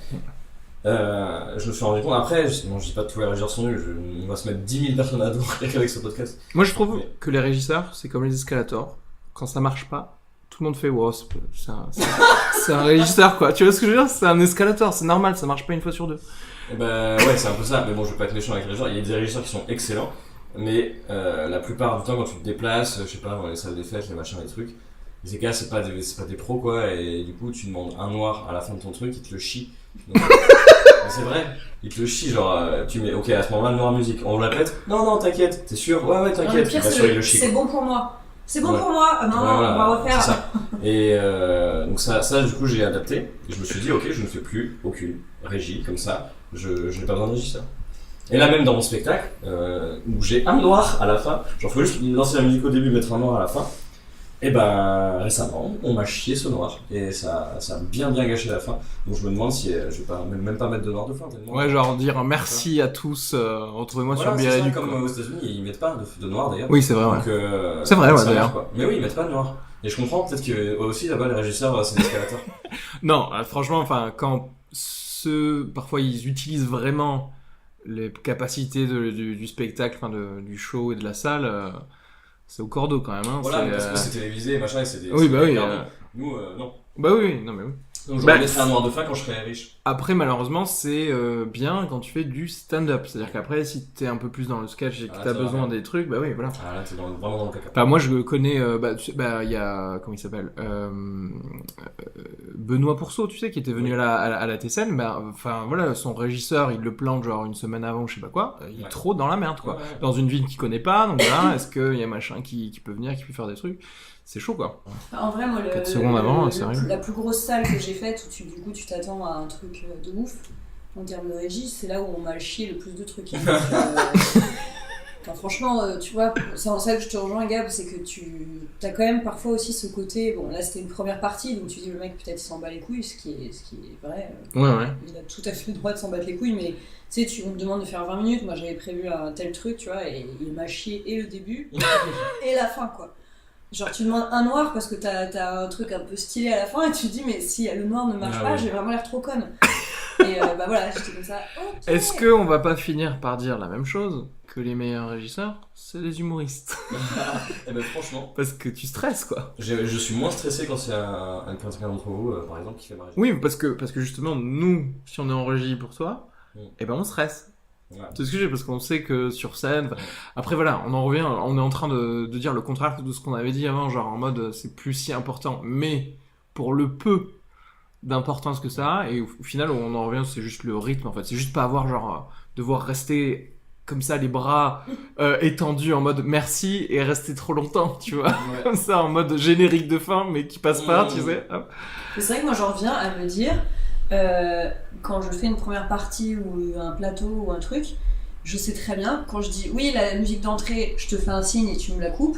Je me suis rendu compte après, je dis pas que tous les régisseurs sont nuls, on va se mettre 10 000 personnes à dos avec ce podcast. Moi, je trouve que les régisseurs, c'est comme les escalators. Quand ça marche pas, tout le monde fait wow, c'est un régisseur, quoi. Tu vois ce que je veux dire? C'est un escalator, c'est normal, ça marche pas une fois sur deux. Bah ouais, c'est un peu ça, mais bon, je vais pas être méchant avec les régisseurs. Il y a des régisseurs qui sont excellents, mais la plupart du temps, quand tu te déplaces, je sais pas, dans les salles des fêtes, les machins, les trucs, les gars, c'est pas des pros, quoi, et du coup, tu demandes un noir à la fin de ton truc, ils te le chient. Donc, mais c'est vrai, ils te le chient, genre, tu mets, ok, à ce moment-là, noir musique, on la pète? Non, t'inquiète, t'es sûr? Ouais, Non, le t'inquiète, pire, bien sûr, il le chie. c'est bon pour moi. C'est bon Ouais. pour moi. Non, Ouais, voilà, on va refaire. c'est ça. Et donc ça, du coup, j'ai adapté. Et je me suis dit, ok, je ne fais plus aucune régie comme ça. Je n'ai pas besoin de régisseur. Et là, même dans mon spectacle, où j'ai un noir à la fin, genre, faut juste lancer la musique au début, mettre un noir à la fin. Et ben, récemment, on m'a chié ce noir. Et ça a bien gâché la fin. Donc je me demande si je vais pas, même pas mettre de noir de fin. Tellement. Ouais, genre dire merci à tous, retrouvez-moi Voilà, sur c'est ça, Biréduc. comme aux États-Unis, ils mettent pas de noir d'ailleurs. Oui, c'est vrai, ouais. Donc, c'est vrai, ouais, ça d'ailleurs. marche, quoi. Mais oui, ils mettent pas de noir. Et je comprends, peut-être que eux aussi là-bas, les régisseurs, c'est des escalators. Non, franchement, enfin, quand parfois ils utilisent vraiment les capacités du spectacle, enfin, du show et de la salle, c'est au cordeau quand même. Hein. Voilà, c'est, parce que c'est télévisé, machin, et c'est des. Oui, bah oui. Nous, non. Bah oui, non mais oui. Donc je Bah, mettrai un noir de fin quand je serai riche. Après, malheureusement, c'est bien quand tu fais du stand-up. C'est-à-dire qu'après, si t'es un peu plus dans le sketch et que t'as besoin des trucs, bah oui, voilà. Ah là, t'es vraiment dans le caca. Enfin, moi, je connais, il y a, comment il s'appelle, Benoît Pourceau, tu sais, qui était venu à la TSN. Bah, enfin, voilà, son régisseur, il le plante genre une semaine avant, je sais pas quoi. Il est trop dans la merde, quoi. Ouais. Dans une ville qu'il connaît pas, donc voilà, est-ce qu'il y a machin qui peut venir, qui peut faire des trucs? C'est chaud, quoi. En vrai, moi, 4 secondes avant, c'est vrai. la plus grosse salle que j'ai faite, où du coup tu t'attends à un truc de ouf, en termes de régie, c'est là où on m'a chié le plus de trucs. Donc, enfin, franchement, tu vois, c'est en ça que je te rejoins, Gab, c'est que tu as quand même parfois aussi ce côté. Bon, là c'était une première partie, donc tu dis le mec peut-être il s'en bat les couilles, ce qui est vrai. Ouais. Il a tout à fait le droit de s'en battre les couilles, mais tu sais, on me demande de faire 20 minutes, moi j'avais prévu un tel truc, tu vois, et il m'a chié et le début et la fin, quoi. Genre tu demandes un noir parce que t'as un truc un peu stylé à la fin et tu te dis mais si le noir ne marche pas, j'ai vraiment l'air trop conne. Et bah voilà, j'étais comme ça. Okay. Est-ce qu'on va pas finir par dire la même chose que les meilleurs régisseurs, c'est les humoristes? Eh ben franchement, Parce que tu stresses, quoi. je suis moins stressé quand c'est un quelqu'un d'entre vous, par exemple, qui fait ma régie. Oui, parce que justement, nous, si on est en régie pour toi, eh ben on stresse. Ouais. C'est ce que j'ai, parce qu'on sait que sur scène... Après voilà, on en revient, on est en train de dire le contraire de ce qu'on avait dit avant, genre en mode c'est plus si important, mais pour le peu d'importance que ça a, et au final on en revient, c'est juste le rythme en fait, c'est juste pas avoir genre devoir rester comme ça les bras étendus en mode merci et rester trop longtemps, tu vois, comme ça en mode générique de fin mais qui passe pas, tu sais. Hop. C'est vrai que moi j'en reviens à me dire quand je fais une première partie ou un plateau ou un truc, je sais très bien quand je dis oui la musique d'entrée je te fais un signe et tu me la coupes,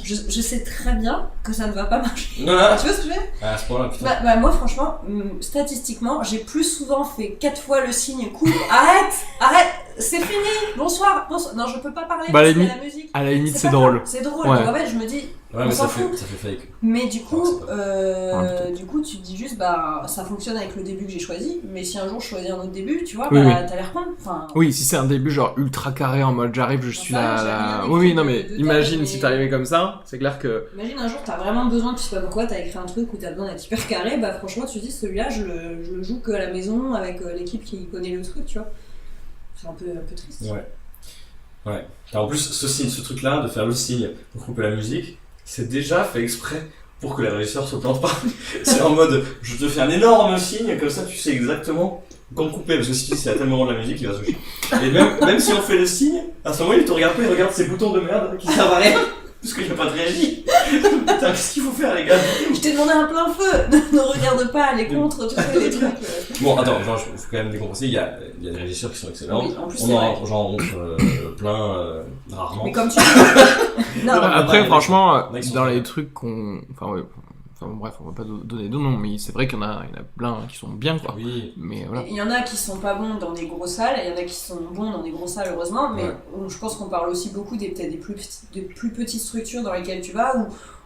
je sais très bien que ça ne va pas marcher. Tu vois ce que je veux dire? À ce point-là, putain. Bah, moi franchement, statistiquement, j'ai plus souvent fait 4 fois le signe coupe, arrête, c'est fini, bonsoir. Non, je peux pas parler parce qu'il y a la musique. À la limite, c'est pas drôle. grave, c'est drôle, Ouais. donc en fait, je me dis, Ouais, on mais s'en ça fout. fait fake. Mais du coup, Ouais, du coup, tu te dis juste, bah, ça fonctionne avec le début que j'ai choisi, mais si un jour je choisis un autre début, tu vois, Oui, bah, t'as l'air con. Enfin, Oui, si c'est un début genre ultra carré en mode j'arrive, je suis Enfin, j'ai là. rien Oui, écrit non mais de imagine date, si mais- t'arrivais comme ça, c'est clair que. imagine un jour, t'as vraiment besoin, tu sais pas pourquoi, t'as écrit un truc où t'as besoin d'être hyper carré, bah franchement, tu te dis, celui-là, je le joue que à la maison avec l'équipe qui connaît le truc, tu vois. C'est un peu triste. Ouais. Et en plus, ce truc-là, de faire le signe pour couper la musique, c'est déjà fait exprès pour que les régisseurs se plantent pas. C'est en mode, je te fais un énorme signe, comme ça tu sais exactement qu'on couper, parce que si c'est à tel moment de la musique, il va se chier. Et même si on fait le signe, à ce moment il te regarde pas, il regarde ces boutons de merde qui servent à rien, parce qu'il n'y a pas de régie. Putain, qu'est-ce qu'il faut faire, les gars? Je t'ai demandé un plein feu, ne regarde pas les contres, tu sais, les trucs. Bon, attends, genre, il faut quand même décompresser, il y a des régisseurs qui sont excellents. Oui, en plus, On c'est en vrai. rencontre plein, rarement. Mais comme tu dis. Non, Après, ouais, franchement, ouais, ils sont dans très les bien. trucs qu'on... Enfin, ouais. Enfin, bref, on va pas donner de noms, mais c'est vrai qu'il y en a plein qui sont bien, quoi. Oui. Mais voilà. il y en a qui sont pas bons dans des grosses salles, il y en a qui sont bons dans des grosses salles, heureusement, mais Ouais. je pense qu'on parle aussi beaucoup peut-être des plus petites structures dans lesquelles tu vas,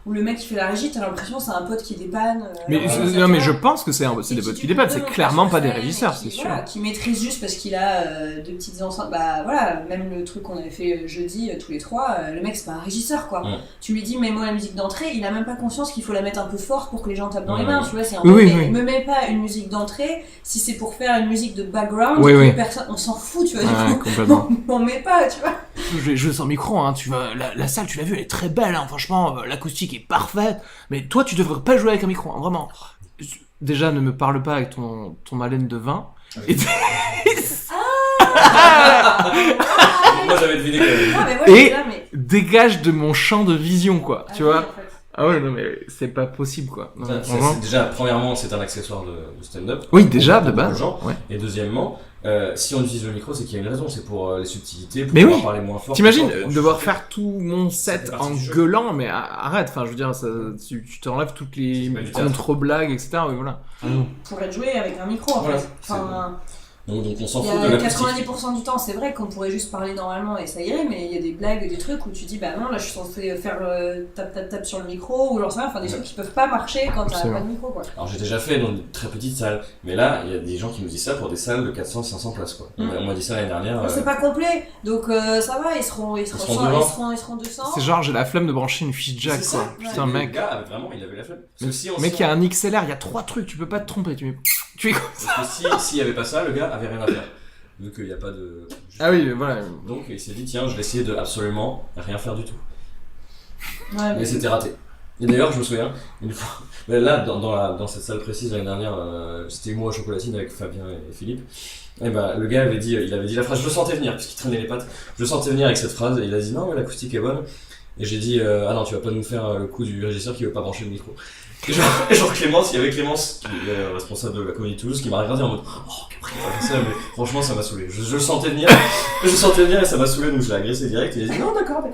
où le mec qui fait la régie, t'as l'impression que c'est un pote qui dépanne. Mais, alors, non, mais je pense que c'est des potes qui dépannent, c'est clairement pas des régisseurs, c'est sûr. Voilà, qui maîtrise juste parce qu'il a deux petites enceintes. Bah voilà, même le truc qu'on avait fait jeudi, tous les trois, le mec c'est pas un régisseur quoi. Ouais. Tu lui dis mets-moi la musique d'entrée, il a même pas conscience qu'il faut la mettre un peu fort pour que les gens tapent dans les Ouais. mains, tu vois, c'est un Oui, peu. oui, Mais oui. me mets pas une musique d'entrée si c'est pour faire une musique de background, Oui, que oui. personne, on s'en fout, tu vois, Ouais, du coup. complètement. On met pas, tu vois. Je vais jouer sans micro, hein, tu vois, la salle, tu l'as vu, elle est très belle, hein, franchement, l'acoustique est parfaite, mais toi, tu devrais pas jouer avec un micro, hein, vraiment. Déjà, ne me parle pas avec ton haleine de vin. Et Moi j'avais deviné quand même. Ah, mais moi Et- j'étais là, mais. dégage de mon champ de vision, quoi, tu Ah oui, vois. en fait. Ah ouais, non, mais c'est pas possible, quoi. Non, franchement. Déjà, premièrement, c'est un accessoire de stand-up. Oui, déjà, Pour de beaucoup base. gens. Ouais. Et deuxièmement, si on utilise le micro, c'est qu'il y a une raison, c'est pour les subtilités, pour Mais pouvoir oui. parler moins fort. T'imagines pour pouvoir devoir chuchoter. faire tout mon set fait partie en du jeu. gueulant, mais arrête, enfin, je veux dire, tu t'enlèves toutes les C'est pas du théâtre. contre-blagues, etc. Oui, voilà. Pour être joué avec un micro en Voilà, fait. Enfin, Donc on s'en il y fout de a l'acoustique. 90% du temps, c'est vrai qu'on pourrait juste parler normalement et ça irait, mais il y a des blagues, des trucs où tu dis bah non, là je suis censé faire tap sur le micro ou j'en sais rien, enfin des Ouais. trucs qui peuvent pas marcher quand t'as Absolument. pas de micro quoi. Alors j'ai déjà fait dans une très petite salle, mais là, il y a des gens qui nous disent ça pour des salles de 400-500 places, quoi. On m'a dit ça l'année dernière. C'est pas complet, donc ça va, ils seront seront 200. C'est genre, j'ai la flemme de brancher une fiche jack, C'est quoi. ça. Putain, Le mec. gars, vraiment, il avait la flemme. Parce que si on Mec, il y a un XLR, il y a 3 trucs, tu peux pas te tromper. Tu es quoi? Parce que s'il y avait pas ça, le gars avait rien à faire. Vu qu'il n'y a pas de. Ah oui, voilà. Donc il s'est dit, tiens, je vais essayer de absolument rien faire du tout. Ouais, Mais c'était raté. Et d'ailleurs, je me souviens, une fois, mais là, dans cette salle précise l'année dernière, c'était moi à chocolatine avec Fabien et Philippe. Et bah, le gars il avait dit la phrase, je le sentais venir, puisqu'il traînait les pattes. Je le sentais venir avec cette phrase, et il a dit, non, mais l'acoustique est bonne. Et j'ai dit, ah non, tu vas pas nous faire le coup du régisseur qui veut pas brancher le micro. Et genre Clémence, il y avait Clémence, qui est responsable de la Comédie Toulouse, qui m'a regardé en mode, oh, Gabriel, pas ça, mais franchement, ça m'a saoulé. Je le sentais venir, et ça m'a saoulé, donc je l'ai agressé direct, et il a dit, non, d'accord.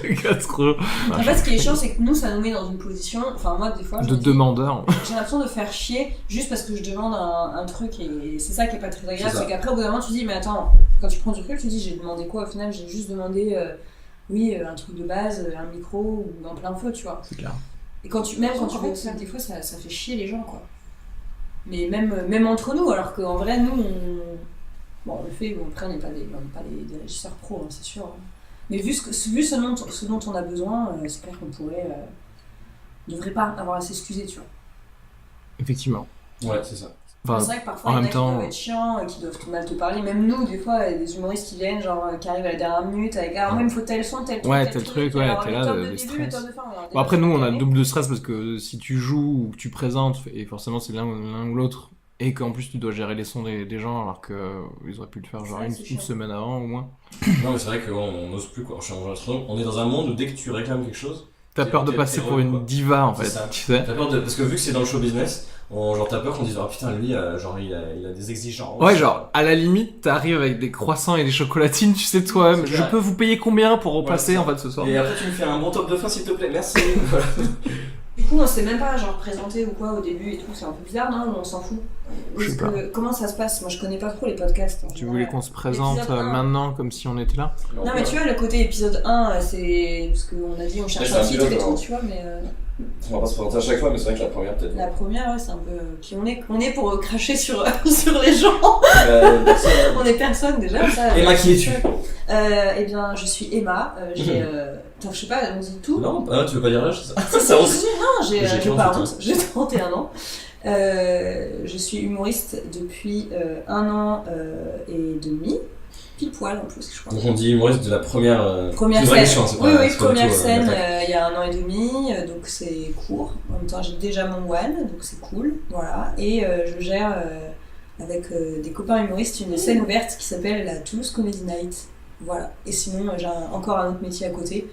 Le gars, trop. En fait, ce qui est chiant, c'est que nous, ça nous met dans une position. Enfin, moi, des fois, je De me dis, demandeur. j'ai l'impression de faire chier juste parce que je demande un truc et c'est ça qui est pas très agréable. C'est ça. C'est qu'après, au bout d'un moment, tu dis, mais attends, quand tu prends du recul, tu dis, j'ai demandé quoi au final? J'ai juste demandé, un truc de base, un micro ou un plein feu, tu vois. C'est clair. Et quand tu fais ça, des fois, ça fait chier les gens, quoi. Mais même entre nous, alors qu'en vrai, nous, on le fait, après, on n'est pas des régisseurs pros, hein, c'est sûr. Hein. Mais vu ce dont on a besoin, c'est clair qu'on devrait pas avoir à s'excuser, tu vois. Effectivement. Ouais, c'est ça. Enfin, C'est vrai que parfois, en il y en même a qui temps- doivent être chiants, qui doivent tout mal te parler. Même nous, des fois, il y a des humoristes qui viennent, qui arrivent à la dernière minute avec ah, moi, il me faut tel son, tel truc. Ouais, tel truc, ouais, alors, t'es le là, top de début, stress. le top de fin, alors, Bon, déjà, après, nous, on a c'est double de stress parce que si tu joues ou que tu présentes, et forcément c'est l'un ou l'autre, et qu'en plus tu dois gérer les sons des gens alors qu'ils auraient pu le faire genre Ouais, une c'est chiant. semaine avant au moins. Non, mais c'est vrai qu'on n'ose plus, quoi. On est dans un monde où dès que tu réclames quelque chose, T'as peur de t'es passer pour heureux, une quoi. diva en C'est fait, ça. tu sais. t'as peur de. Parce que vu que c'est dans le show business, t'as peur qu'on dise, ah putain, lui, genre, il a des exigences. Ouais, genre, à la limite, t'arrives avec des croissants et des chocolatines, tu sais toi-même, C'est je ça. peux vous payer combien pour Voilà, repasser c'est ça. en fait ce soir. Et après, tu me fais un bon top de fin, s'il te plaît, merci. Voilà. Du coup, on s'est même pas présenté ou quoi au début et tout, c'est un peu bizarre, non? Ou on s'en fout? Je sais pas. Comment ça se passe? Moi, je connais pas trop les podcasts. en Tu général. voulais qu'on se présente L'épisode 1. maintenant comme si on était là? Non, mais tu vois, le côté épisode 1, c'est. Parce qu'on a dit on cherche Ouais, c'est un un titre et pilote, tout, hein. tu vois, mais. On va pas se présenter à chaque fois, mais c'est vrai que la première, peut-être. La première, ouais, c'est un peu. Qui on est pour cracher sur les gens. On est personne déjà. Ça, Emma, qui es-tu? Eh bien, je suis Emma. J'ai. Attends, je sais pas, on dit tout. Non, tu veux pas dire l'âge, c'est ça? Si, Ça, on- si, non, j'ai J'ai pas 48 honte. J'ai 31 ans. Je suis humoriste depuis 1 an et demi. Pile poil en plus, je crois. Donc on dit humoriste de la première Première c'est une vraie scène. question, c'est Oui, pas- oui, c'est pas du première tout, scène l'attaque. il y a 1 an et demi, donc c'est court. En même temps, j'ai déjà mon one, donc c'est cool. Voilà. Et je gère avec des copains humoristes une scène ouverte qui s'appelle la Toulouse Comedy Night. Voilà. Et sinon, j'ai encore un autre métier à côté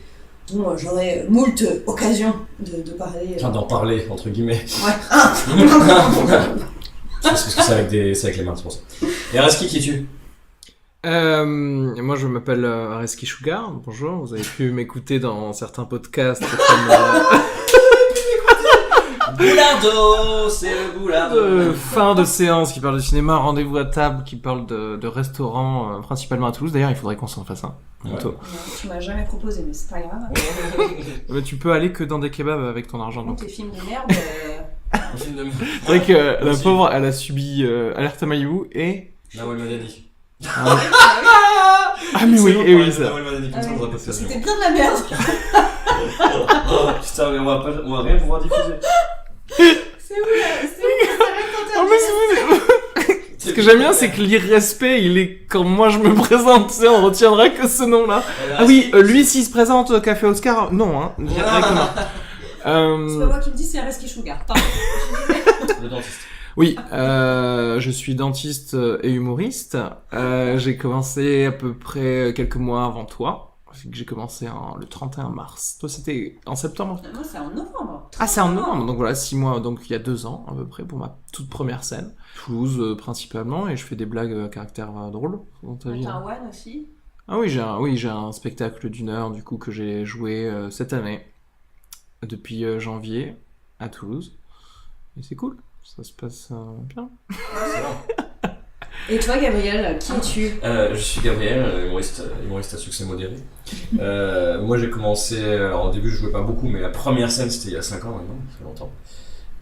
dont j'aurai moult occasions de parler. Enfin, d'en parler, entre guillemets. Ouais. C'est parce que c'est avec les mains, c'est pour ça. Et Reski, qui es-tu? Moi, je m'appelle Areski Sugar. Bonjour, vous avez pu m'écouter dans certains podcasts comme Boulardo, c'est le Boulardo. Fin de séance qui parle de cinéma, Rendez-vous à table qui parle de restaurants, principalement à Toulouse. D'ailleurs, il faudrait qu'on s'en fasse un bientôt. Ouais. Non, tu m'as jamais proposé, mais c'est pas grave. Mais tu peux aller que dans des kebabs avec ton argent. Donc Donc. tes films de merde. Un film de merde. C'est vrai que la Aussi. pauvre, elle a subi Alerte à Malibu et... Nawal Madani. Ah mais oui, et oui, ça. Nawal Madani, comme ça, on va pas se C'était faire. bien de la merde. Putain, mais on va rien pouvoir diffuser. C'est où Ah, mais ce que j'aime bien, c'est que l'irrespect, il est quand moi je me présente, tu sais, on retiendra que ce nom-là. Ah oui, lui s'il se présente au Café Oscar, non, hein, directement. C'est pas moi qui le dis, c'est Areski Sugar. Pardon. Le dentiste. Oui, je suis dentiste et humoriste. J'ai commencé à peu près quelques mois avant toi. J'ai commencé le 31 mars. Toi, c'était en septembre? Moi, c'est en novembre. Ah, c'est en novembre. Donc voilà, 6 mois, donc il y a 2 ans à peu près pour ma toute première scène. Toulouse principalement, et je fais des blagues à caractère drôle dans ta vie. T'as Hein. un one aussi. Ah oui, j'ai un spectacle d'1 heure du coup que j'ai joué cette année depuis janvier à Toulouse. Et c'est cool, ça se passe bien. Et toi, Gabriel, qui es-tu? Je suis Gabriel, humoriste à succès modéré. Moi j'ai commencé, alors au début je jouais pas beaucoup, mais la première scène c'était il y a 5 ans maintenant, ça fait longtemps.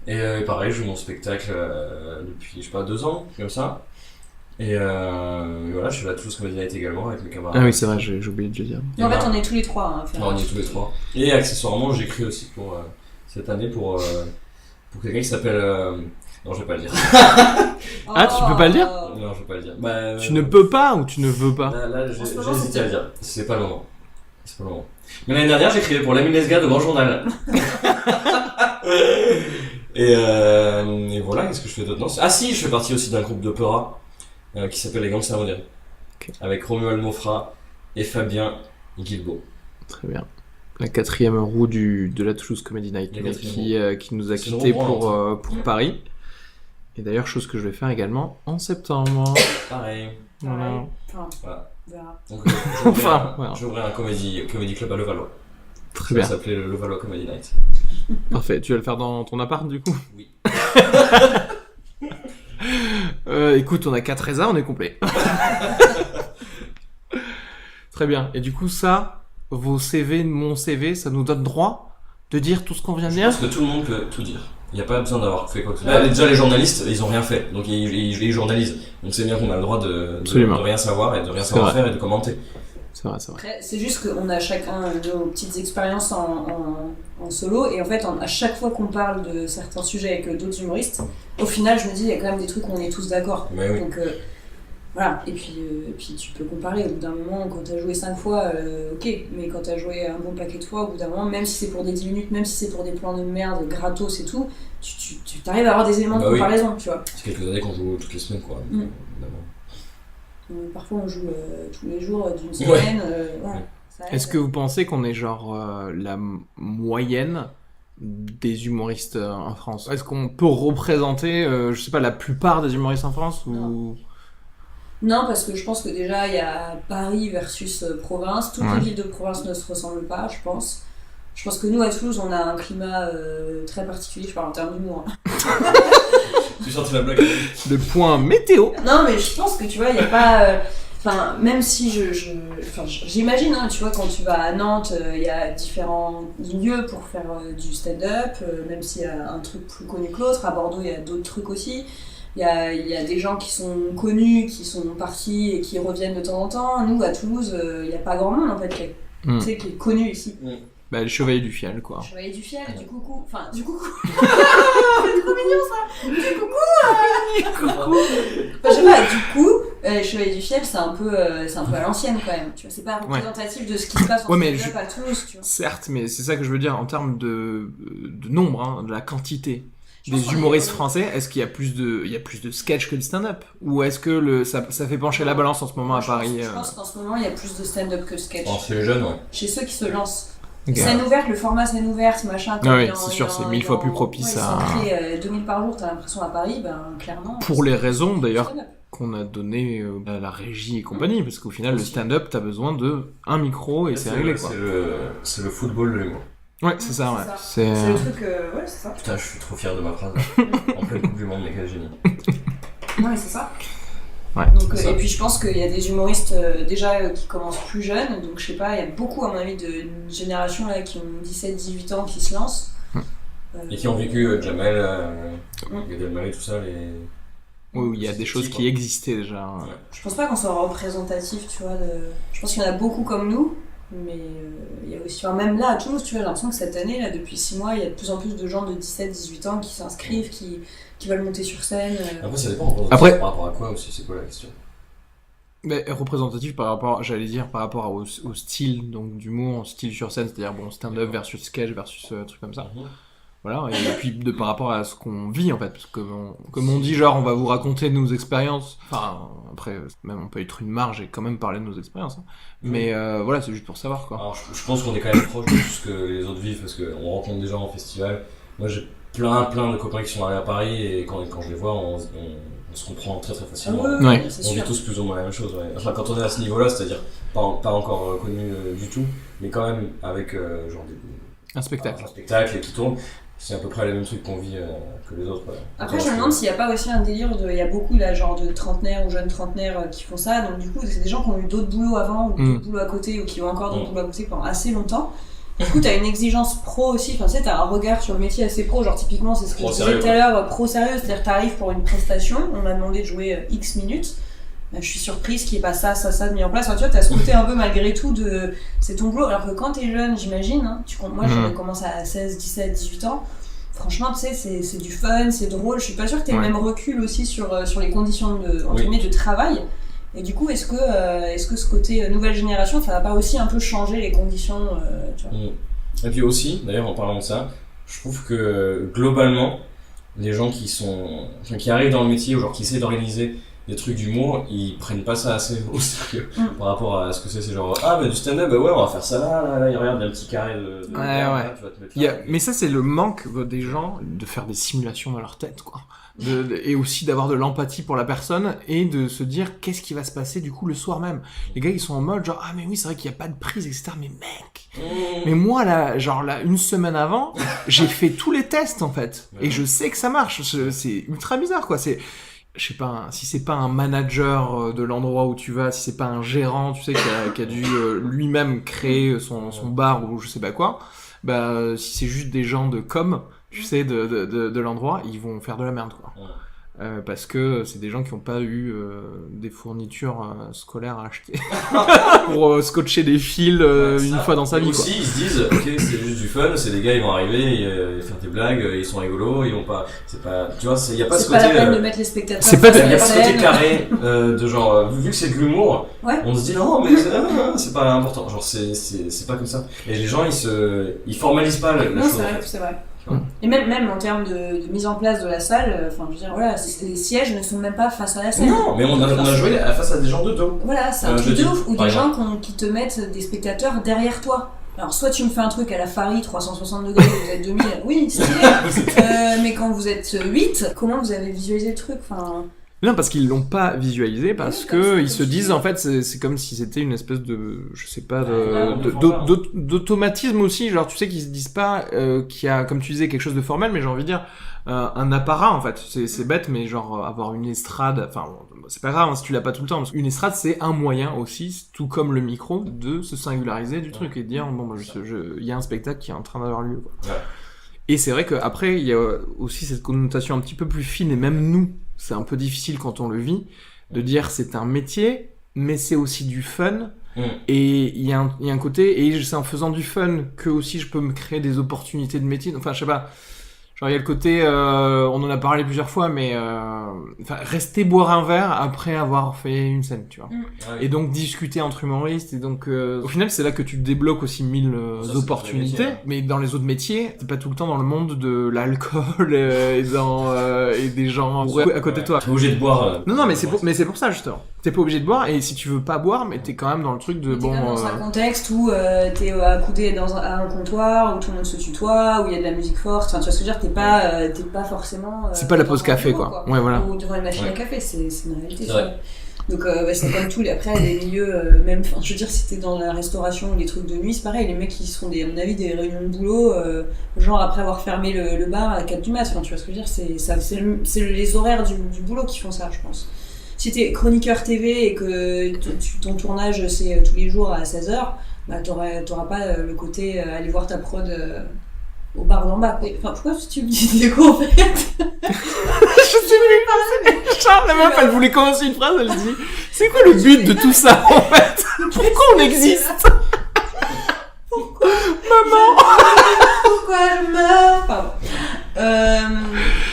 Et pareil, je joue mon spectacle depuis, je sais pas, 2 ans, comme ça. Et voilà, je suis à la Toulouse Comedy Night également avec mes camarades. Ah oui, c'est vrai, j'ai oublié de le dire. Et En fait, bah, on est tous les trois. Hein, à faire on y est tous les trois. Et accessoirement, j'écris aussi pour cette année pour quelqu'un qui s'appelle. Non, je vais pas le dire. Ah, tu peux pas le dire? Non, je vais pas le dire. Bah, Tu ne peux pas ou tu ne veux pas? Là, j'ai En ce moment, hésité à le dire. C'est pas le moment. C'est pas le moment. Mais l'année dernière, j'écrivais pour l'Ami Lesga de Grand Journal. Et voilà, qu'est-ce que je fais d'autre? Non, ah si, je fais partie aussi d'un groupe d'opéra qui s'appelle Les Gangsters Modernes. Ok. Avec Romuald Mofra et Fabien Guilbeault. Très bien. La 4e roue de la Toulouse Comedy Night, La mais 4e qui nous a C'est une quittés roue pour Paris. Et d'ailleurs, chose que je vais faire également en septembre. Pareil. Voilà. Enfin, Voilà. on verra. Donc, Enfin, voilà. j'ouvrais un comédie club à Levallois. Très Ça bien. s'appelait le Levallois Comedy Night. Parfait. Tu vas le faire dans ton appart du coup? Oui. Écoute, on a 4 résas, on est complet. Très bien. Et du coup, ça, vos CV, mon CV, ça nous donne droit de dire tout ce qu'on vient de Je dire? pense que tout le monde peut tout dire. Il n'y a pas besoin d'avoir fait quoi que ce soit. Là, déjà, les journalistes, ils ont rien fait. Donc, ils journalisent. Donc, c'est bien qu'on a le droit de Absolument. rien savoir et de rien C'est savoir vrai. faire et de commenter. C'est vrai, c'est vrai. Après, c'est juste qu'on a chacun nos petites expériences en solo, et en fait, à chaque fois qu'on parle de certains sujets avec d'autres humoristes, au final, je me dis, il y a quand même des trucs où on est tous d'accord. Mais oui. Donc, voilà. Et puis tu peux comparer. Au bout d'un moment, quand t'as joué 5 fois, ok, mais quand t'as joué un bon paquet de fois, au bout d'un moment, même si c'est pour des 10 minutes, même si c'est pour des plans de merde gratos et tout, tu t'arrives à avoir des éléments de Bah oui. comparaison, tu vois. C'est quelques années qu'on joue toutes les semaines, quoi. Mm. Évidemment. Parfois, on joue tous les jours d'une Ouais. semaine. Voilà. Ça aide. Est-ce que vous pensez qu'on est genre la moyenne des humoristes en France? Est-ce qu'on peut représenter, je sais pas, la plupart des humoristes en France ou... Non, parce que je pense que déjà, il y a Paris versus province. Toutes Ouais. les villes de province ne se ressemblent pas, je pense. Je pense que nous, à Toulouse, on a un climat très particulier, je parle en termes d'humour. Hein. Tu sortis la blague. Le point météo. Non, mais je pense que tu vois, il n'y a pas. Enfin, même si j'imagine, hein, tu vois, quand tu vas à Nantes, il y a différents lieux pour faire du stand-up, même s'il y a un truc plus connu que l'autre. À Bordeaux, il y a d'autres trucs aussi. Il y a des gens qui sont connus, qui sont partis et qui reviennent de temps en temps. Nous, à Toulouse, il n'y a pas grand monde en fait qui est connu ici. Bah, le chevalier du fiel, quoi. Chevalier du fiel, du coucou. Enfin, du coucou. C'est trop mignon ça. Du coucou. Enfin, je sais pas, du coup, Les Chevaliers du Fiel, c'est un peu à l'ancienne quand même. Tu vois, c'est pas représentatif de ce qui se passe en stand-up à Toulouse. Tu vois. Certes, mais c'est ça que je veux dire en termes de nombre, hein, de la quantité. Des humoristes français, est-ce qu'il y a plus de sketch que de stand-up? Ou est-ce que ça fait pencher la balance en ce moment à Paris? Je pense qu'en ce moment, il y a plus de stand-up que de sketch. Chez les jeunes, ouais. Chez ceux qui se lancent. Okay. Scène ouverte, le format scène ouverte, machin. Oui, c'est sûr, c'est 1000 fois plus propice à... Ils sont créés 2000 par jour, t'as l'impression à Paris, clairement... Pour les raisons, d'ailleurs, qu'on a donné à la régie et compagnie, parce qu'au final, le stand-up, t'as besoin de un micro et c'est réglé, quoi. C'est le football de l'humour. Ouais, c'est ça, ouais. C'est le truc, ouais, c'est ça. Putain, je suis trop fier de ma phrase, en pleine coupe du monde, mais quel génie. Ouais, c'est ça. Ouais, donc, et puis je pense qu'il y a des humoristes déjà qui commencent plus jeunes, donc je sais pas, il y a beaucoup à mon avis d'une génération là, qui ont 17-18 ans qui se lancent. Et qui ont vécu Jamel, Gad Elmaleh, tout ça, Oui, il y a des choses qui existaient déjà. Ouais. Je pense pas qu'on soit représentatif, tu vois. Je pense qu'il y en a beaucoup comme nous, mais il y a aussi, même là à Toulouse, tu vois, j'ai l'impression que cette année, là, depuis 6 mois, il y a de plus en plus de gens de 17-18 ans qui s'inscrivent, qui veulent monter sur scène. Après, ça dépend par rapport à quoi aussi, c'est quoi la question? Mais représentatif par rapport, j'allais dire, par rapport au style donc d'humour, style sur scène, c'est-à-dire bon, stand-up versus sketch versus truc comme ça. Voilà, et puis par rapport à ce qu'on vit en fait, parce que comme on dit, genre on va vous raconter nos expériences, enfin après même on peut être une marge et quand même parler de nos expériences, hein. Mais voilà, c'est juste pour savoir quoi. Alors je pense qu'on est quand même proche de tout ce que les autres vivent, parce qu'on rencontre des gens en festival. Moi j'ai plein de copains qui sont arrivés à Paris et quand je les vois on se comprend très très facilement. Ouais. On vit tous plus ou moins la même chose. Ouais. Enfin, quand on est à ce niveau-là, c'est-à-dire pas encore connu du tout, mais quand même avec genre un spectacle et qui tourne. C'est à peu près les mêmes trucs qu'on vit que les autres. Ouais. Après, je me demande s'il n'y a pas aussi un délire il y a beaucoup là, genre de trentenaires ou jeunes trentenaires qui font ça, donc du coup, c'est des gens qui ont eu d'autres boulots avant, ou d'autres boulots à côté, ou qui ont encore d'autres boulots à côté pendant assez longtemps. Du coup, t'as une exigence pro aussi, enfin, tu sais, t'as un regard sur le métier assez pro, genre typiquement, c'est ce que je disais tout à l'heure, pro sérieux, c'est-à-dire t'arrives pour une prestation, on m'a demandé de jouer X minutes. Je suis surprise qu'il n'y ait pas ça de mis en place. Enfin, tu vois, t'as ce côté un peu malgré tout de... C'est ton boulot. Alors que quand t'es jeune, j'imagine, hein, moi je commence à 16, 17, 18 ans. Franchement, tu sais, c'est du fun, c'est drôle. Je suis pas sûre que t'aies le même recul aussi sur les conditions de travail. Et du coup, est-ce que ce côté nouvelle génération, ça va pas aussi un peu changer les conditions tu vois. Et puis aussi, d'ailleurs, en parlant de ça, je trouve que globalement, les gens qui arrivent dans le métier ou genre qui essaient d'organiser des trucs d'humour, ils prennent pas ça assez au sérieux par rapport à ce que c'est genre du stand-up, ouais, on va faire ça là, il regarde un petit carré de ouais. Là, tu vas te mettre là, mais ça c'est le manque des gens de faire des simulations dans leur tête quoi. Et aussi d'avoir de l'empathie pour la personne et de se dire qu'est-ce qui va se passer du coup le soir même. Les gars ils sont en mode genre mais oui c'est vrai qu'il y a pas de prise etc, mais mec mais moi là une semaine avant j'ai fait tous les tests en fait et je sais que ça marche. C'est ultra bizarre quoi. C'est, je sais pas, si c'est pas un manager de l'endroit où tu vas, si c'est pas un gérant, tu sais, qui a dû lui-même créer son bar ou je sais pas quoi, si c'est juste des gens de com, tu sais, de l'endroit, ils vont faire de la merde, quoi. Parce que c'est des gens qui ont pas eu des fournitures scolaires à acheter pour scotcher des fils une fois dans sa vie, aussi, quoi. Ils se disent, ok, c'est juste du fun, c'est des gars, ils vont arriver, ils faire des blagues, ils sont rigolos, ils vont pas, c'est pas, tu vois, il y a pas ce côté. C'est pas la peine de mettre les spectateurs. C'est pas il y a pas ce côté carré de genre, vu que c'est de l'humour, on se dit non, mais c'est pas important, genre c'est pas comme ça. Et les gens, ils formalisent pas la chose. C'est vrai. Et même en termes de mise en place de la salle, enfin je veux dire voilà, les sièges ne sont même pas face à la scène. Non, mais on a joué face à des gens de dos. Voilà, c'est un truc de ouf, ou des gens qui te mettent des spectateurs derrière toi. Alors soit tu me fais un truc à la Fari 360 degrés, vous êtes 2000, oui, stylé. Mais quand vous êtes 8, comment vous avez visualisé le truc, enfin... Non, parce qu'ils l'ont pas visualisé, parce que ils se disent, en fait, c'est comme si c'était une espèce de, je sais pas, d'automatisme aussi, genre, tu sais, qu'ils se disent pas, qu'il y a, comme tu disais, quelque chose de formel, mais j'ai envie de dire, un apparat, en fait. C'est bête, mais genre, avoir une estrade, enfin, c'est pas grave, hein, si tu l'as pas tout le temps, parce qu'une estrade, c'est un moyen aussi, tout comme le micro, de se singulariser du truc et de dire, bon, il y a un spectacle qui est en train d'avoir lieu, quoi. Ouais. Et c'est vrai qu'après, il y a aussi cette connotation un petit peu plus fine, et même nous, c'est un peu difficile quand on le vit, de dire c'est un métier, mais c'est aussi du fun, et il y a un côté, et c'est en faisant du fun que aussi je peux me créer des opportunités de métier, enfin je sais pas, Genre, il y a le côté, on en a parlé plusieurs fois, mais rester boire un verre après avoir fait une scène, tu vois. Ah oui. Et donc discuter entre humoristes, et donc au final c'est là que tu débloques aussi 1000 Ça, c'est opportunités. tous les métiers, hein. Mais dans les autres métiers, t'es pas tout le temps dans le monde de l'alcool et des gens à côté de toi. T'es obligé de boire. Non, mais c'est pour ça justement. T'es pas obligé de boire, et si tu veux pas boire, mais t'es quand même dans le truc de T'es quand même dans un bon. contexte où t'es accoudé à un comptoir, où tout le monde se tutoie, où il y a de la musique forte. Enfin, tu vois ce que je veux dire, t'es pas forcément. C'est pas la dans pause un café, bureau, quoi. Ouais, voilà. Ou devant une machine à Ouais. café, c'est une réalité. C'est ça. vrai. Donc, c'est comme tous les. Après, les milieux, même. Enfin, je veux dire, si t'es dans la restauration ou des trucs de nuit, c'est pareil. Les mecs, qui se font, à mon avis, des réunions de boulot, genre après avoir fermé le bar à 4 du mat. Enfin, tu vois ce que je veux dire, c'est les horaires du boulot qui font ça, je pense. Si t'es chroniqueur TV et que ton tournage c'est tous les jours à 16h, bah t'auras pas le côté aller voir ta prod au bar d'en bas. Enfin, pourquoi tu me disais quoi en fait? Je sais plus. Charles, la meuf, elle voulait commencer une phrase, elle dit c'est quoi le but de tout ça en fait? Pourquoi on existe? Pourquoi Maman. Pourquoi je meurs? Pardon.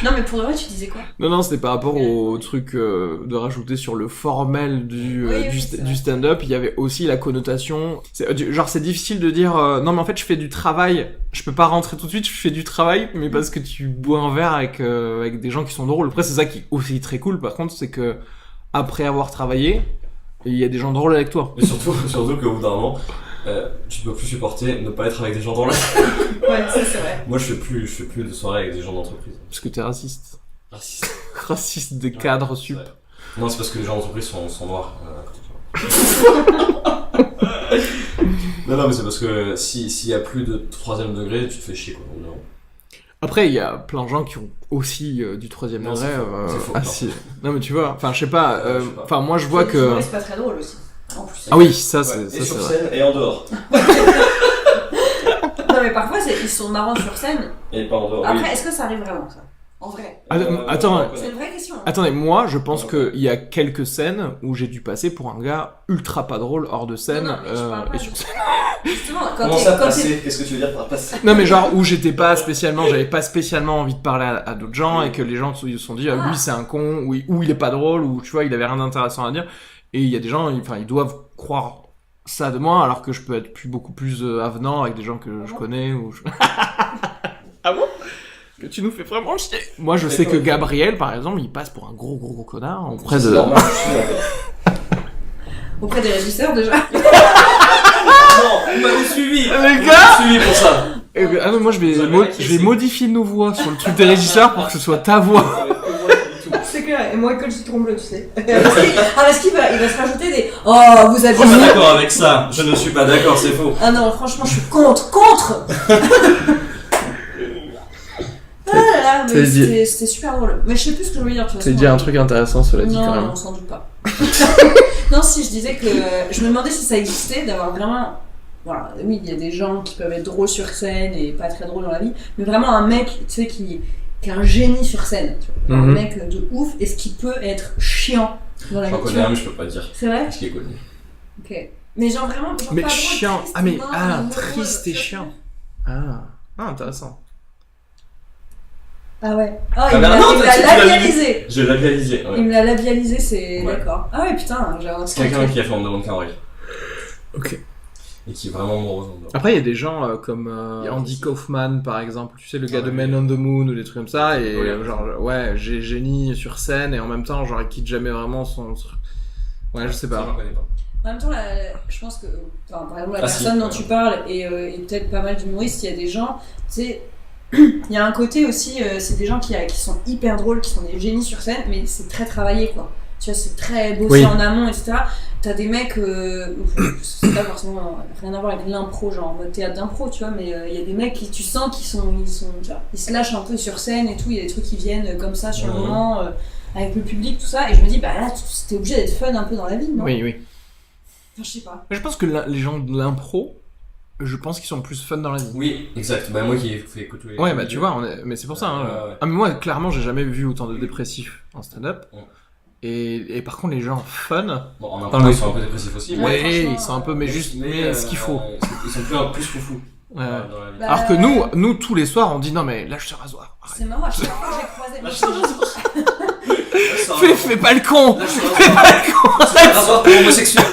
Non mais pour de vrai tu disais quoi? Non, c'était par rapport au truc de rajouter sur le formel Oui, c'est du vrai. stand-up. Il y avait aussi la connotation. Genre, c'est difficile de dire non, mais en fait, je fais du travail. Je peux pas rentrer tout de suite. Je fais du travail, mais parce que tu bois un verre avec des gens qui sont drôles. Après, c'est ça qui est aussi très cool. Par contre, c'est que après avoir travaillé, il y a des gens drôles avec toi. Et surtout qu'au bout d'un moment, tu peux plus supporter ne pas être avec des gens dans la. Ouais, ça c'est vrai. Moi, je fais plus de soirées avec des gens d'entreprise. Parce que t'es raciste. Raciste. Raciste des cadres sup. Ouais. Non, c'est parce que les gens d'entreprise sont noirs. À côté de toi. Non, mais c'est parce que s'il y a plus de 3ème degré, tu te fais chier quoi. Non. Après, il y a plein de gens qui ont aussi du 3ème Non, degré. c'est faux, Ah si. Non, mais tu vois, enfin, je sais pas. Je sais pas. Enfin, moi, je vois que. C'est pas très drôle aussi. En plus. Ah oui, ça, Ouais, c'est et ça, sur c'est vrai. scène et en dehors. Non mais parfois ils sont marrants sur scène. Et pas en dehors. Après, oui. est-ce que ça arrive vraiment ça? En vrai? Attends, C'est une vraie question. Hein. Attendez, moi, je pense qu'il y a quelques scènes où j'ai dû passer pour un gars ultra pas drôle hors de scène Non, mais je parle pas et de- sur scène. Justement, Comment ça passer? Qu'est-ce que tu veux dire par passer? Non, mais genre où j'avais pas spécialement envie de parler à d'autres gens et que les gens se sont dit ah, lui c'est un con ou il est pas drôle ou tu vois il avait rien d'intéressant à dire, et il y a des gens ils doivent croire ça de moi alors que je peux être beaucoup plus avenant avec des gens que je connais ou Ah bon? Que tu nous fais vraiment chier. Moi je sais que Gabriel par exemple il passe pour un gros connard auprès de... normal, je suis d'accord. Auprès des régisseurs déjà. Non, vous m'avez suivi. Les Vous m'avez gars, suivi pour ça. ah non, moi je Vous avez vais acquiescé. modifier nos voix sur le truc des régisseurs pour que ce soit ta voix. C'est clair, et moi que le citron bleu, tu sais. Parce qu'il va se rajouter des. Oh, vous avez Je suis mis. pas d'accord avec ça. Je ne suis pas d'accord, c'est faux. Ah non, franchement, je suis contre. Ah là là, mais T'as dit- c'était super drôle. Mais je sais plus ce que je voulais dire, tu vois. C'est dit un truc intéressant, cela dit Non, quand même. non, sans doute pas. Non, si je disais que je me demandais si ça existait d'avoir vraiment. Voilà, oui, il y a des gens qui peuvent être drôles sur scène et pas très drôles dans la vie, mais vraiment un mec, tu sais, qui est un génie sur scène, tu vois. Un Mhm. mec de ouf, et ce qui peut être chiant dans la vie. J'en tu connais vois. un, mais je peux pas te dire. C'est vrai? Je l'ai connu. Ok. Mais genre vraiment, genre Mais pas drôle, chiant. triste, Ah mais mort, ah amoureux, triste et tu vois. chiant. Ah intéressant. Ah ouais. Ah, Ah il me bah l'a non, il me tu l'a l'as labialisé. Je l'ai labialisé. Il Ouais. me l'a labialisé, c'est Ouais. d'accord. Ah ouais, putain, j'ai un C'est quelqu'un qui a fait On me demande qu'un rêve. Ok. Et qui est vraiment amoureux. Après il y a des gens comme Andy Kaufman par exemple, tu sais le gars de Men on the Moon ou des trucs comme ça et Ouais. genre ouais j'ai génie sur scène et en même temps genre il quitte jamais vraiment son... Ouais je sais Ça, pas. j'en connais pas. En même temps, je pense que, enfin, par exemple, la Ah, si, personne dont ouais. tu parles et peut-être pas mal d'humoristes, il y a des gens, tu sais, il y a un côté aussi, c'est des gens qui sont hyper drôles, qui sont des génies sur scène, mais c'est très travaillé, quoi. Tu vois, c'est très bossé Oui. en amont, etc. T'as des mecs, c'est pas forcément rien à voir avec l'impro, genre en mode théâtre d'impro, tu vois, mais il y a des mecs qui, tu sens qu'ils sont, tu vois, ils se lâchent un peu sur scène et tout, il y a des trucs qui viennent comme ça sur le Mhm. moment, avec le public, tout ça, et je me dis, bah là, t'es obligé d'être fun un peu dans la vie, non? Oui. Enfin, je sais pas. Mais je pense que les gens de l'impro, je pense qu'ils sont plus fun dans la vie. Oui, exact. Bah, moi qui ai fait côtoyer. Ouais, bah tu vois, mais c'est pour ça. Hein. Ouais. Ah, mais moi, clairement, j'ai jamais vu autant de dépressifs en stand-up. Ouais. Et par contre, les gens fun, Bon, en Dans impro, le- ils sont un peu dépressifs aussi. Ouais, ouais, franchement, ils sont un peu, mais juste, mais ce qu'il faut. Ils sont plus foufous. Ouais. dans la vie. Bah, Alors que nous, tous les soirs, on dit non mais lâche ce rasoir. Arrête. C'est marrant, à chaque fois que j'ai croisé. Fais pas le con. Fais pas le con. C'est un rapport pour homosexuel.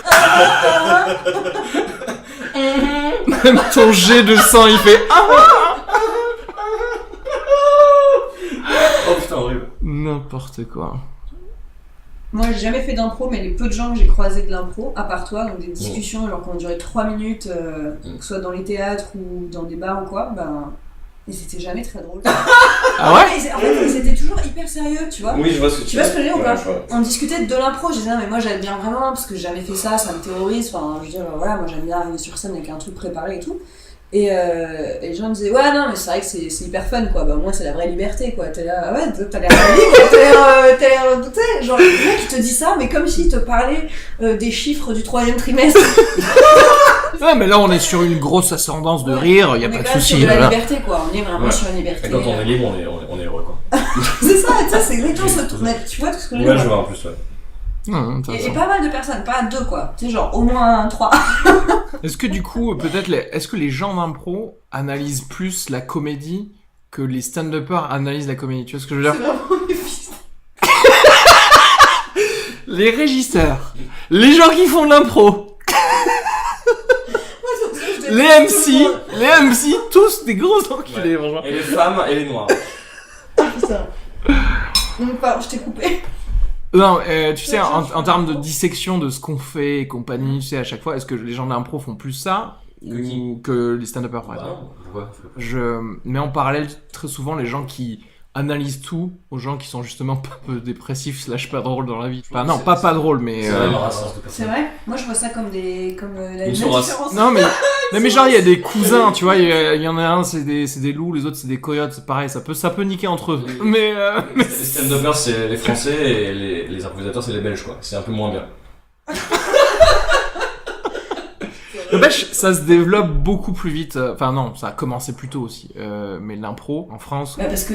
Même ton jet de sang, il fait Oh putain, horrible. n'importe quoi. Moi, j'ai jamais fait d'impro, mais les peu de gens que j'ai croisés de l'impro, à part toi, donc des discussions genre qui ont duré 3 minutes, que ce soit dans les théâtres ou dans des bars ou quoi, ben. Et c'était jamais très drôle. Ah ouais? En fait, ils étaient toujours hyper sérieux, tu vois. Oui, je vois ce que Tu vois ce que je veux dire ou pas? je vois. On discutait de l'impro, je disais, non, mais moi j'aime bien vraiment, parce que j'ai jamais fait ça, ça me terrorise. Enfin, je veux dire, voilà, moi j'aime bien arriver sur scène avec un truc préparé et tout. Et les gens me disaient, ouais, non, mais c'est vrai que c'est hyper fun, quoi. Bah, moi, c'est la vraie liberté, quoi. T'es là, ouais, t'as l'air libre, t'as l'air, tu sais, genre, le mec qui te dit ça, mais comme s'il te parlait des chiffres du 3e trimestre. Ouais, mais là, on est sur une grosse ascendance de rire, y a On est pas de quand même souci. sur de la Voilà. liberté, quoi. On est vraiment sur une liberté. Et quand on est libre, on est heureux, quoi. C'est ça, tu sais, c'est exactement ce truc. Tu vois tout ce que je veux Ouais, dire? je vois en plus, ouais. Et Intéressant. pas mal de personnes, pas 2, quoi. Tu sais, genre, au moins 3. Est-ce que du coup, peut-être, est-ce que les gens d'impro analysent plus la comédie que les stand-uppers analysent la comédie? Tu vois ce que je veux dire? C'est vraiment mes fils. Les régisseurs, les gens qui font de l'impro, les MC, tous des gros enculés, franchement. Et les femmes et les noirs. Putain. Donc, pardon, je t'ai coupé. Non, tu sais, en termes de dissection de ce qu'on fait et compagnie, tu sais, à chaque fois, est-ce que les gens d'impro font plus ça ou que les stand-uppers, par exemple? Pourquoi? Je mets en parallèle très souvent les gens qui analysent tout aux gens qui sont justement pas peu dépressifs / pas drôles dans la vie. Enfin, non, pas drôles, mais... C'est vraiment raciste, de C'est personne. vrai? Moi, je vois ça comme la Ils sont différence. Non, mais genre, il y a des cousins, tu vois, il y en a un, c'est des loups, les autres, c'est des coyotes, c'est pareil, ça peut niquer entre eux. Mais Les stand-uppers, c'est les Français et les improvisateurs, c'est les Belges, quoi. C'est un peu moins bien. n'empêche, ça se développe beaucoup plus vite. Enfin, non, ça a commencé plus tôt aussi. Mais l'impro, en France... Bah parce que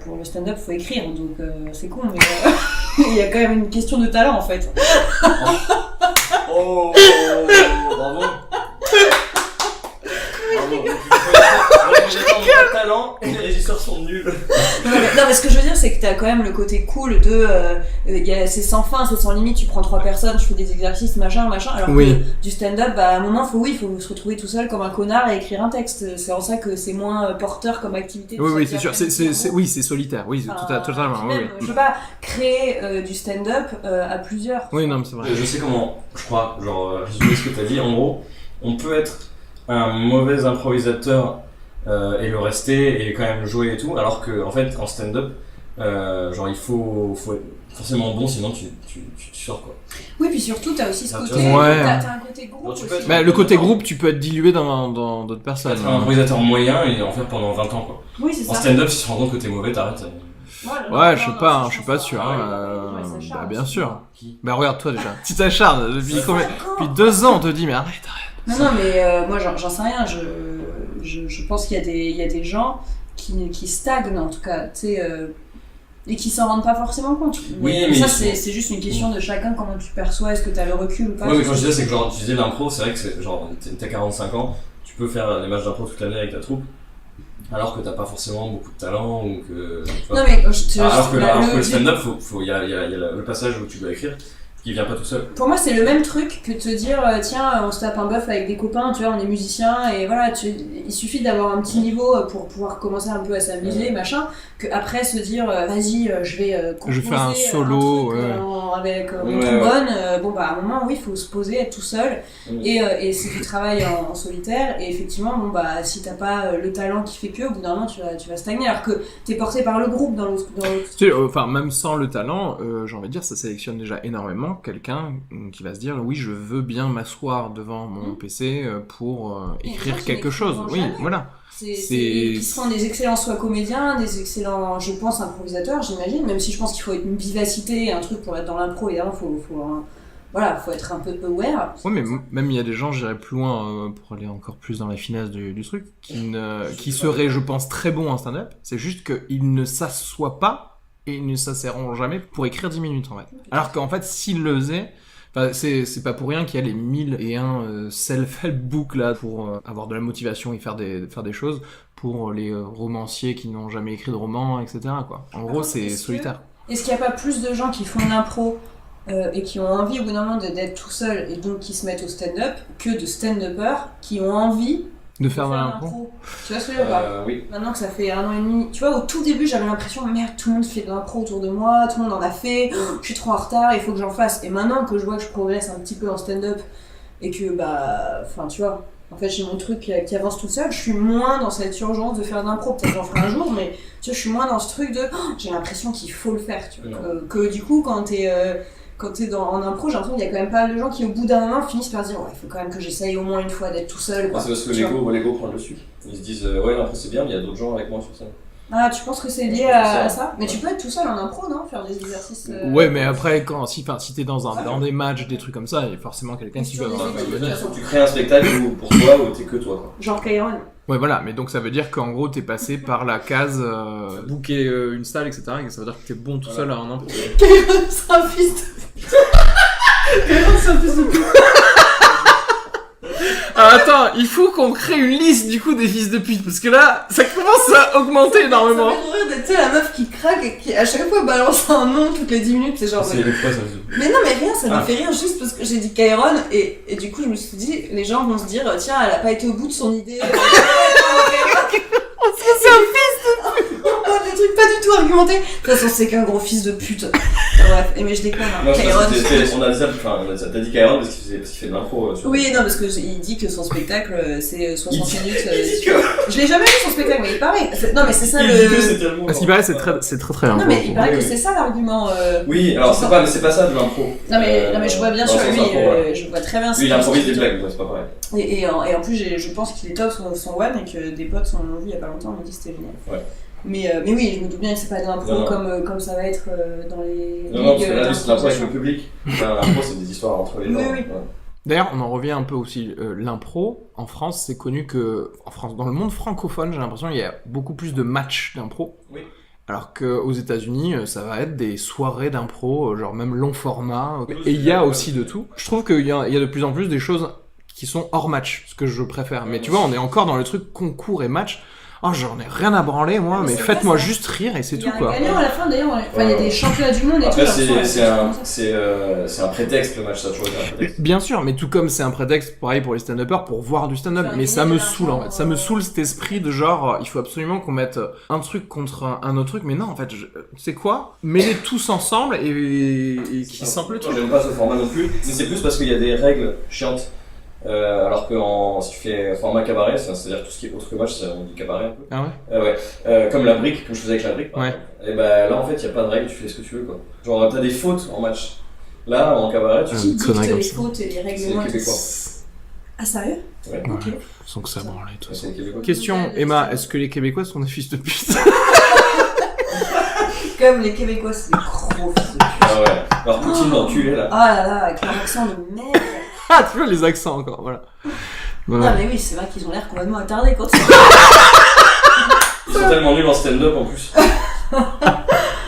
pour le stand-up, faut écrire, donc c'est con, mais il y a quand même une question de talent, en fait. Oh, bravo. Les talent et les régisseurs sont nuls. Non, mais ce que je veux dire, c'est que t'as quand même le côté cool de... c'est sans fin, c'est sans limite, tu prends 3 personnes, tu fais des exercices, machin, alors Oui. que du stand-up, bah, à un moment, faut se retrouver tout seul comme un connard et écrire un texte. C'est en ça que c'est moins porteur comme activité. Oui, c'est sûr. Oui, c'est solitaire. Oui, totalement. Puis Oui, même, oui. je veux pas créer du stand-up à plusieurs. Oui, non, mais c'est vrai. Je sais comment, je crois, genre, résumer ce que t'as dit. En gros, on peut être un mauvais improvisateur et le rester et quand même jouer et tout, alors que en fait, en stand-up, genre, il faut être forcément bon, sinon tu sors, quoi. Oui, puis surtout, t'as aussi ce Ah, côté. tu vois, ouais. T'as un côté groupe Alors, tu peux aussi. être- Bah, le côté groupe, tu peux être dilué dans d'autres personnes. Être un improvisateur moyen et en faire pendant 20 ans, quoi. Oui, c'est En ça. stand-up, si tu te rends compte que t'es mauvais, t'arrêtes. Ouais, je suis pas sûr. Ouais, Bah, bien sûr. Qui Bah, regarde toi déjà. Tu t'acharnes depuis 2 ans, on te dit, mais arrête. Non, mais moi, j'en sais rien. Je pense qu'il y a des gens qui stagnent, en tout cas, tu sais, et qui s'en rendent pas forcément compte. Oui, mais ça, ils c'est juste une question de chacun, comment tu perçois, est-ce que t'as le recul ou pas. Ouais, mais quand je disais, c'est que genre, tu disais l'impro, c'est vrai que c'est genre, t'as 45 ans, tu peux faire des matchs d'impro toute l'année avec ta troupe, alors que t'as pas forcément beaucoup de talent ou que. Tu vois. Non, mais alors que le stand-up, il y a le passage où tu dois écrire qui vient pas tout seul. pour moi, c'est le même truc que de te dire, tiens, on se tape un bœuf avec des copains, tu vois, on est musicien, et voilà, il suffit d'avoir un petit niveau pour pouvoir commencer un peu à s'amuser, machin, que après se dire, vas-y, je vais composer fais un solo, truc, avec mon Ouais, trombone. Bon, bah, à un moment, oui, il faut se poser, être tout seul, et c'est du travail en solitaire, et effectivement, bon, bah, si t'as pas le talent qui fait que, au bout d'un moment, tu vas stagner, alors que t'es porté par le groupe dans l'autre. Tu sais, enfin, même sans le talent, j'ai envie de dire, ça sélectionne déjà énormément quelqu'un qui va se dire, oui, je veux bien m'asseoir devant mon PC pour Et écrire les gens qui quelque chose. n'écrivent Oui, jamais. voilà. Qui seront des excellents soit comédiens, des excellents, je pense, improvisateurs, j'imagine, même si je pense qu'il faut une vivacité, un truc pour être dans l'impro, évidemment, faut être un peu aware. Ouais, mais même il y a des gens, j'irais plus loin pour aller encore plus dans la finesse du truc, qui seraient, je pense, très bons en stand-up. C'est juste qu'ils ne s'assoient pas et ils ne s'asserront jamais pour écrire 10 minutes, en fait. Alors qu'en fait, s'ils le faisaient, Enfin, c'est pas pour rien qu'il y a les 1001 self-help books là pour avoir de la motivation et faire des choses pour les romanciers qui n'ont jamais écrit de roman, etc. quoi. En gros, c'est solitaire. Est-ce qu'il n'y a pas plus de gens qui font de l'impro et qui ont envie au bout d'un moment d'être tout seul et donc qui se mettent au stand-up que de stand-uppers qui ont envie de faire de l'impro? Tu vois ce que je veux dire? Oui. Maintenant que ça fait 1 an et demi, tu vois, au tout début j'avais l'impression, merde, tout le monde fait de l'impro autour de moi, tout le monde en a fait, je suis trop en retard, il faut que j'en fasse. Et maintenant que je vois que je progresse un petit peu en stand-up et que, enfin, tu vois, en fait j'ai mon truc qui avance tout seul, je suis moins dans cette urgence de faire de l'impro. Peut-être j'en ferai un jour, mais tu vois, je suis moins dans ce truc de j'ai l'impression qu'il faut le faire, tu vois. Que du coup, quand t'es en impro, j'ai l'impression qu'il y a quand même pas mal de gens qui au bout d'un moment finissent par dire ouais, il faut quand même que j'essaye au moins une fois d'être tout seul. C'est parce que l'ego prend le dessus. Ils se disent ouais, l'impro c'est bien, mais il y a d'autres gens avec moi sur scène. Ah, tu penses que c'est lié à ça? Mais tu peux être tout seul en impro, non? Faire des exercices. Ouais, mais après, si t'es dans des matchs, des trucs comme ça, il y a forcément quelqu'un qui va venir. Tu crées un spectacle pour toi où t'es que toi, quoi. Genre Kairon. Ouais, voilà, mais donc ça veut dire qu'en gros, t'es passé par la case booker une salle, etc. Et ça veut dire que t'es bon tout seul en impro. Kairon, c'est un fils de pute. Kairon, c'est un fils de pute. Ah, attends, il faut qu'on crée une liste du coup des fils de pute parce que là, ça commence à augmenter énormément. Ça fait rire d'être, tu sais, la meuf qui craque et qui à chaque fois balance un nom toutes les 10 minutes, c'est genre. C'est quoi ça? Mais non, mais rien, ça me fait rire juste parce que j'ai dit Kairon et du coup je me suis dit, les gens vont se dire, tiens, elle a pas été au bout de son idée. C'est un fils. Des trucs pas du tout argumentés. De toute façon, c'est qu'un gros fils de pute. Bref, mais je déconne. Hein. Kairon. On a dit ça, t'as dit Kairon parce qu'il fait de l'impro. Oui, non, parce qu'il dit que son spectacle c'est 60 minutes. Je l'ai jamais vu son spectacle, mais il paraît. Non, mais c'est ça il dit que c'est tellement. Parce qu'il paraît, c'est très bien. Non, mais il paraît que c'est ça l'argument. Oui, alors c'est pas ça de l'impro. Non, mais je vois bien sûr, lui, je vois très bien. Lui, il improvise des blagues, c'est pas pareil. Et en plus, je pense qu'il est top son one et que des potes sont vu il y a pas longtemps, m'ont dit que c'était génial. Ouais. Mais oui, je me doute bien que c'est pas de l'impro comme ça va être dans les. Non, parce que là, c'est l'impro avec le public. L'impro, c'est des histoires entre les gens. Oui. D'ailleurs, on en revient un peu aussi. L'impro, en France, c'est connu que. En France, dans le monde francophone, j'ai l'impression qu'il y a beaucoup plus de matchs d'impro. Oui. Alors qu'aux États-Unis, ça va être des soirées d'impro, genre même long format. Et il y a aussi de tout. Je trouve qu'il y a de plus en plus des choses qui sont hors match, ce que je préfère. Mais tu vois, on est encore dans le truc concours et match. Oh, j'en ai rien à branler, moi, mais faites-moi juste rire et c'est tout, quoi. Il y a un gagnant à la fin, d'ailleurs, il y a des championnats du monde et après, tout. c'est un prétexte, le match, ça a toujours été un prétexte. Bien sûr, mais tout comme c'est un prétexte, pareil pour les stand-uppers, pour voir du stand-up, mais ça me saoule, en fait. Ça me saoule cet esprit de genre, il faut absolument qu'on mette un truc contre un autre truc, mais non, en fait, tu sais quoi? Mets-les tous ensemble et qui sentent le truc. J'aime pas ce format non plus, mais c'est plus parce qu'il y a des règles chiantes. Alors que si tu fais format cabaret, c'est-à-dire tout ce qui est autre que match, on dit cabaret un peu. Ah ouais. Comme la brique, comme je faisais avec la brique. Ouais. Et bah là en fait, il y a pas de règles, tu fais ce que tu veux, quoi. Genre t'as des fautes en match. Là en cabaret, tu dicte les fautes et les règlements. C'est québécois. Ah, sérieux? Ouais. Ok. Sans que ça branle et tout. C'est québécois. Question, Emma, est-ce que les Québécois sont des fils de pute? Comme les Québécois, c'est des gros fils de pute. Ah ouais. Alors Poutine d'enculé là. Ah là là, avec leur accent de merde. Ah, tu vois les accents encore, voilà. Non, mais oui, c'est vrai qu'ils ont l'air complètement attardés quand Ils sont tellement nuls en stand-up en plus.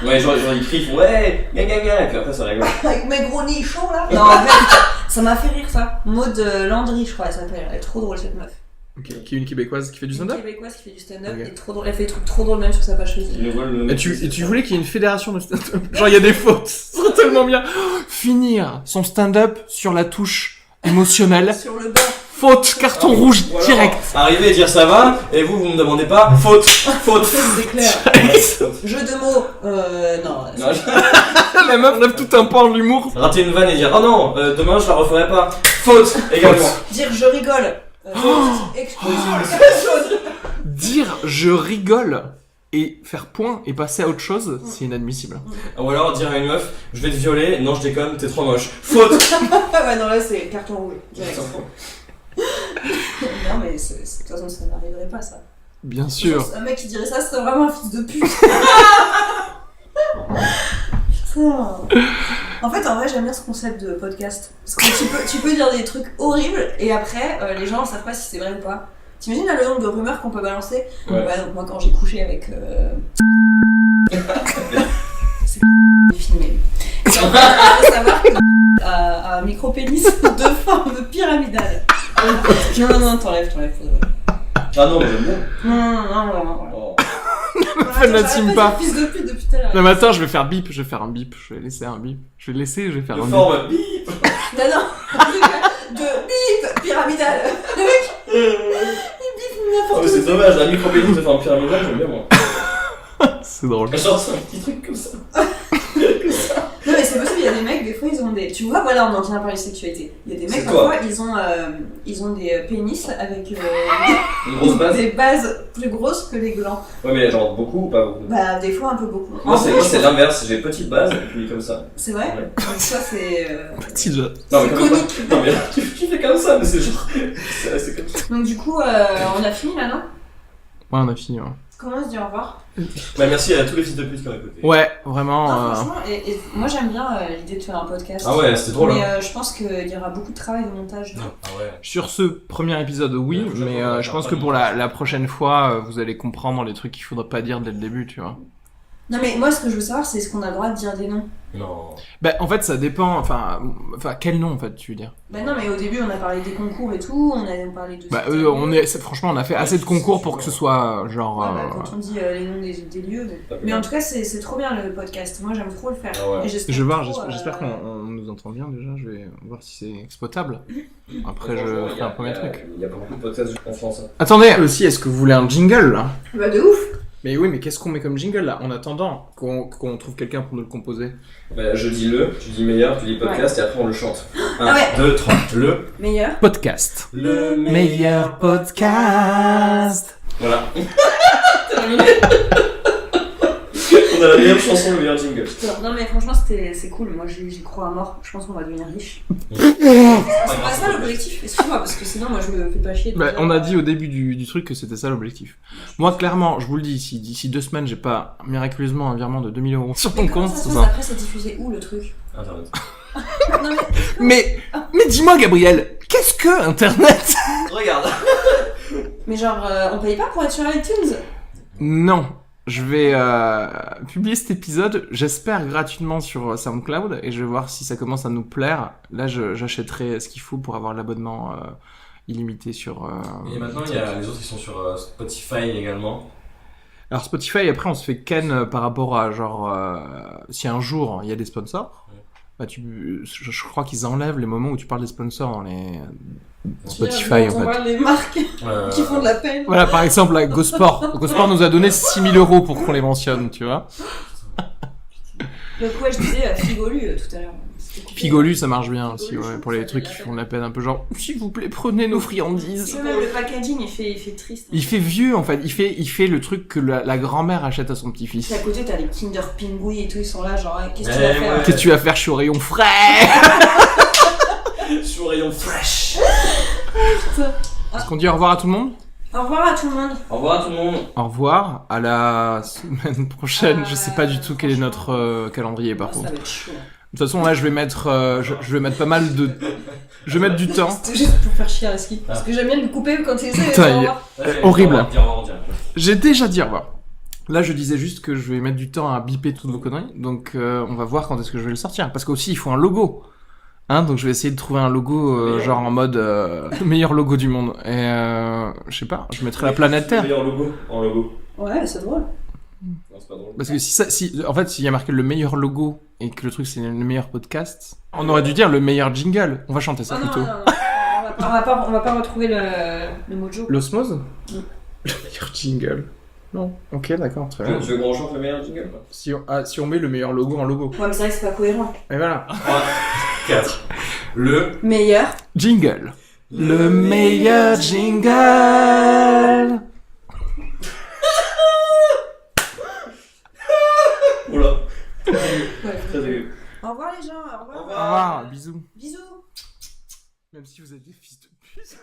Ouais, genre ils crient, ils font ouais, gagne, et puis après ça rigole. Avec mes gros nichons là. Non, en fait, ça m'a fait rire ça. Maud Landry, je crois, elle s'appelle. Elle est trop drôle cette meuf. Ok, qui est une Québécoise qui fait du stand-up? Une Québécoise qui fait du stand-up, elle est trop drôle. Elle fait des trucs trop drôles même sur sa page Facebook. Et tu voulais qu'il y ait une fédération de stand-up? Genre il y a des fautes, ce serait tellement bien. Finir son stand-up sur la touche émotionnelle. Sur le bas. Faute, carton rouge, direct. Arriver et dire ça va, et vous me demandez pas, faute. C'est clair. Jeu de mots, non. La meuf lève tout un pan de l'humour. Rater une vanne et dire oh non, demain je la referai pas. Faute également. Dire je rigole. Explosion. Dire je rigole et faire point et passer à autre chose, c'est inadmissible. Ou alors dire à une meuf, je vais te violer, non je déconne, t'es trop moche. Faute. Ouais, non, là c'est carton rouge, direct. Non, mais de toute façon, ça n'arriverait pas, ça. Bien sûr. Un mec qui dirait ça, c'est vraiment un fils de pute. Putain. En fait, en vrai, j'aime bien ce concept de podcast. Parce que tu peux dire des trucs horribles et après, les gens savent pas si c'est vrai ou pas. T'imagines là, le nombre de rumeurs qu'on peut balancer? Ouais. Donc moi, quand j'ai couché avec... c'est filmé. faut savoir que un micro-pénis de forme pyramidale. Non, t'enlèves. Ah non, mais j'aime bien. Non. Oh. Elle n'assume pas. Fils de pute depuis tout à l'heure. Non mais attends, je vais faire un bip. Je vais laisser un bip. Je vais faire De un bip. forme bip. Non. De bip pyramidale. Il bip Oh, n'importe mais c'est dommage, la micro-pénis de forme pyramidale, j'aime bien moi. C'est drôle. Genre, c'est un petit truc comme ça. Non mais c'est possible, il y a des mecs, des fois ils ont des... Tu vois, voilà, on en vient à parler de sexualité. Il y a des mecs, C'est toi. parfois, ils ont des pénis avec Une grosse base. des bases plus grosses que les glands. Ouais, mais genre beaucoup ou pas beaucoup? Bah, des fois un peu beaucoup. Moi, En c'est vrai, je pense- l'inverse, j'ai petite base et puis comme ça. C'est vrai Ouais. Donc ça, c'est... Petit jeu. Non, mais C'est comme conique. ça. Non, mais tu fais comme ça, mais c'est genre. C'est comme ça. Donc du coup, on a fini là, non? Ouais, on a fini. Ouais, Comment on se dit au revoir? Bah, merci à tous les fils de pute qui ont écouté. ouais vraiment. Non, franchement, et moi j'aime bien l'idée de faire un podcast. Ah ouais, c'était drôle. Mais Hein. je pense qu'il y aura beaucoup de travail de montage. Ah ouais. Sur ce premier épisode, oui, Ouais, mais je pense que pour la prochaine fois, vous allez comprendre les trucs qu'il faudra pas dire dès le début, tu vois. Non mais moi ce que je veux savoir c'est est-ce qu'on a le droit de dire des noms? Non. Bah, en fait, ça dépend. Enfin, quel nom, en fait, tu veux dire? Bah non mais au début on a parlé des concours et tout, on a parlé de... Bah, franchement, on a fait assez de concours pour que ce soit genre. Ouais, bah, quand on dit les noms des lieux. Mais en tout cas c'est trop bien le podcast, moi j'aime trop le faire. Ah ouais. Et j'espère Je vais voir, trop, j'espère qu'on nous entend bien déjà. Je vais voir si c'est exploitable. Après, je ferai un premier truc. Il y a pas beaucoup de podcasts en France. Hein. Attendez, aussi, est-ce que vous voulez un jingle là? Bah de ouf. Mais oui, mais qu'est-ce qu'on met comme jingle là en attendant qu'on trouve quelqu'un pour nous le composer? Bah, je dis tu dis meilleur, tu dis podcast et après on le chante. 1, Ah ouais. 2, 3. Le Meilleur. Podcast. meilleur podcast. Voilà. On a la meilleure chanson, le meilleur jingle. Non mais franchement c'est cool, moi j'y crois à mort, je pense qu'on va devenir riche. C'est C'est pas ça l'objectif, excuse-moi parce que sinon moi je me fais pas chier. de Bah, dire, on a dit au début du truc que c'était ça l'objectif. Moi, clairement, je vous le dis, si d'ici 2 semaines, j'ai pas miraculeusement un virement de 2000 € sur Mais mon comment compte, ça se c'est passe ça. après c'est diffusé où le truc? Internet. Non mais... Mais dis-moi, Gabriel, qu'est-ce que Internet? Regarde. Mais genre on paye pas pour être sur iTunes? Non. Je vais publier cet épisode, j'espère gratuitement sur SoundCloud, et je vais voir si ça commence à nous plaire. Là, j'achèterai ce qu'il faut pour avoir l'abonnement illimité sur... Et maintenant, il y a les autres qui sont sur Spotify également. Alors Spotify, après, on se fait ken par rapport à genre... si un jour, il y a des sponsors, bah, je crois qu'ils enlèvent les moments où tu parles des sponsors dans les... Spotify, en On fait. voit les marques qui font de la peine. Voilà, par exemple, avec GoSport. GoSport nous a donné 6000 € pour qu'on les mentionne, tu vois. Donc ouais, je disais Figolu tout à l'heure. C'était coupé. Figolu, ça marche bien aussi, Figolu, ouais, je pour trouve les ça trucs fait qui la font de la peine, un peu genre, s'il vous plaît, prenez nos friandises. Même le packaging, il fait triste. Il fait vieux, en fait. Il fait le truc que la grand-mère achète à son petit-fils. Puis à côté, t'as les Kinder Pingui et tout, ils sont là, genre, qu'est-ce que tu Ouais, vas faire? ouais. Qu'est-ce que tu vas faire, je suis au rayon frais? Sur rayon fresh. Est-ce qu'on dit au revoir à tout le monde? Au revoir à tout le monde. Au revoir à tout le monde. Au revoir, à la semaine prochaine. Je sais pas du tout quel est notre calendrier, par Ça contre. va être chaud. De toute façon, là, je vais mettre pas mal de... Je vais mettre du temps. C'était juste pour faire chier à ski. Parce que j'aime bien me couper quand tu essaies de Putain, dire au il- revoir. horrible. Dire au revoir en direct. J'ai déjà dit au revoir. Là, je disais juste que je vais mettre du temps à biper toutes vos conneries. Donc, on va voir quand est-ce que je vais le sortir. Parce qu'aussi, il faut un logo. Hein, donc je vais essayer de trouver un logo genre en mode le meilleur logo du monde. Et je sais pas, je mettrai la planète Le Terre. meilleur logo en logo. Ouais, c'est drôle. Non, c'est pas drôle. Parce que en fait, s'il y a marqué le meilleur logo et que le truc c'est le meilleur podcast, on aurait dû dire le meilleur jingle. On va chanter ça Oh non, plutôt. non, non. On va pas retrouver le mojo. L'osmose Le meilleur jingle. Non. Ok, d'accord, très bien. Tu veux qu'on chante le meilleur jingle? Si on met le meilleur logo en logo. Ouais, mais c'est vrai que c'est pas cohérent. Et voilà. 4. Le Meilleur. Jingle. Le meilleur jingle. Oula. Ouais. Très aigu. Au revoir les gens, au revoir. Au revoir, bisous. Bisous. Même si vous êtes des fils de pute.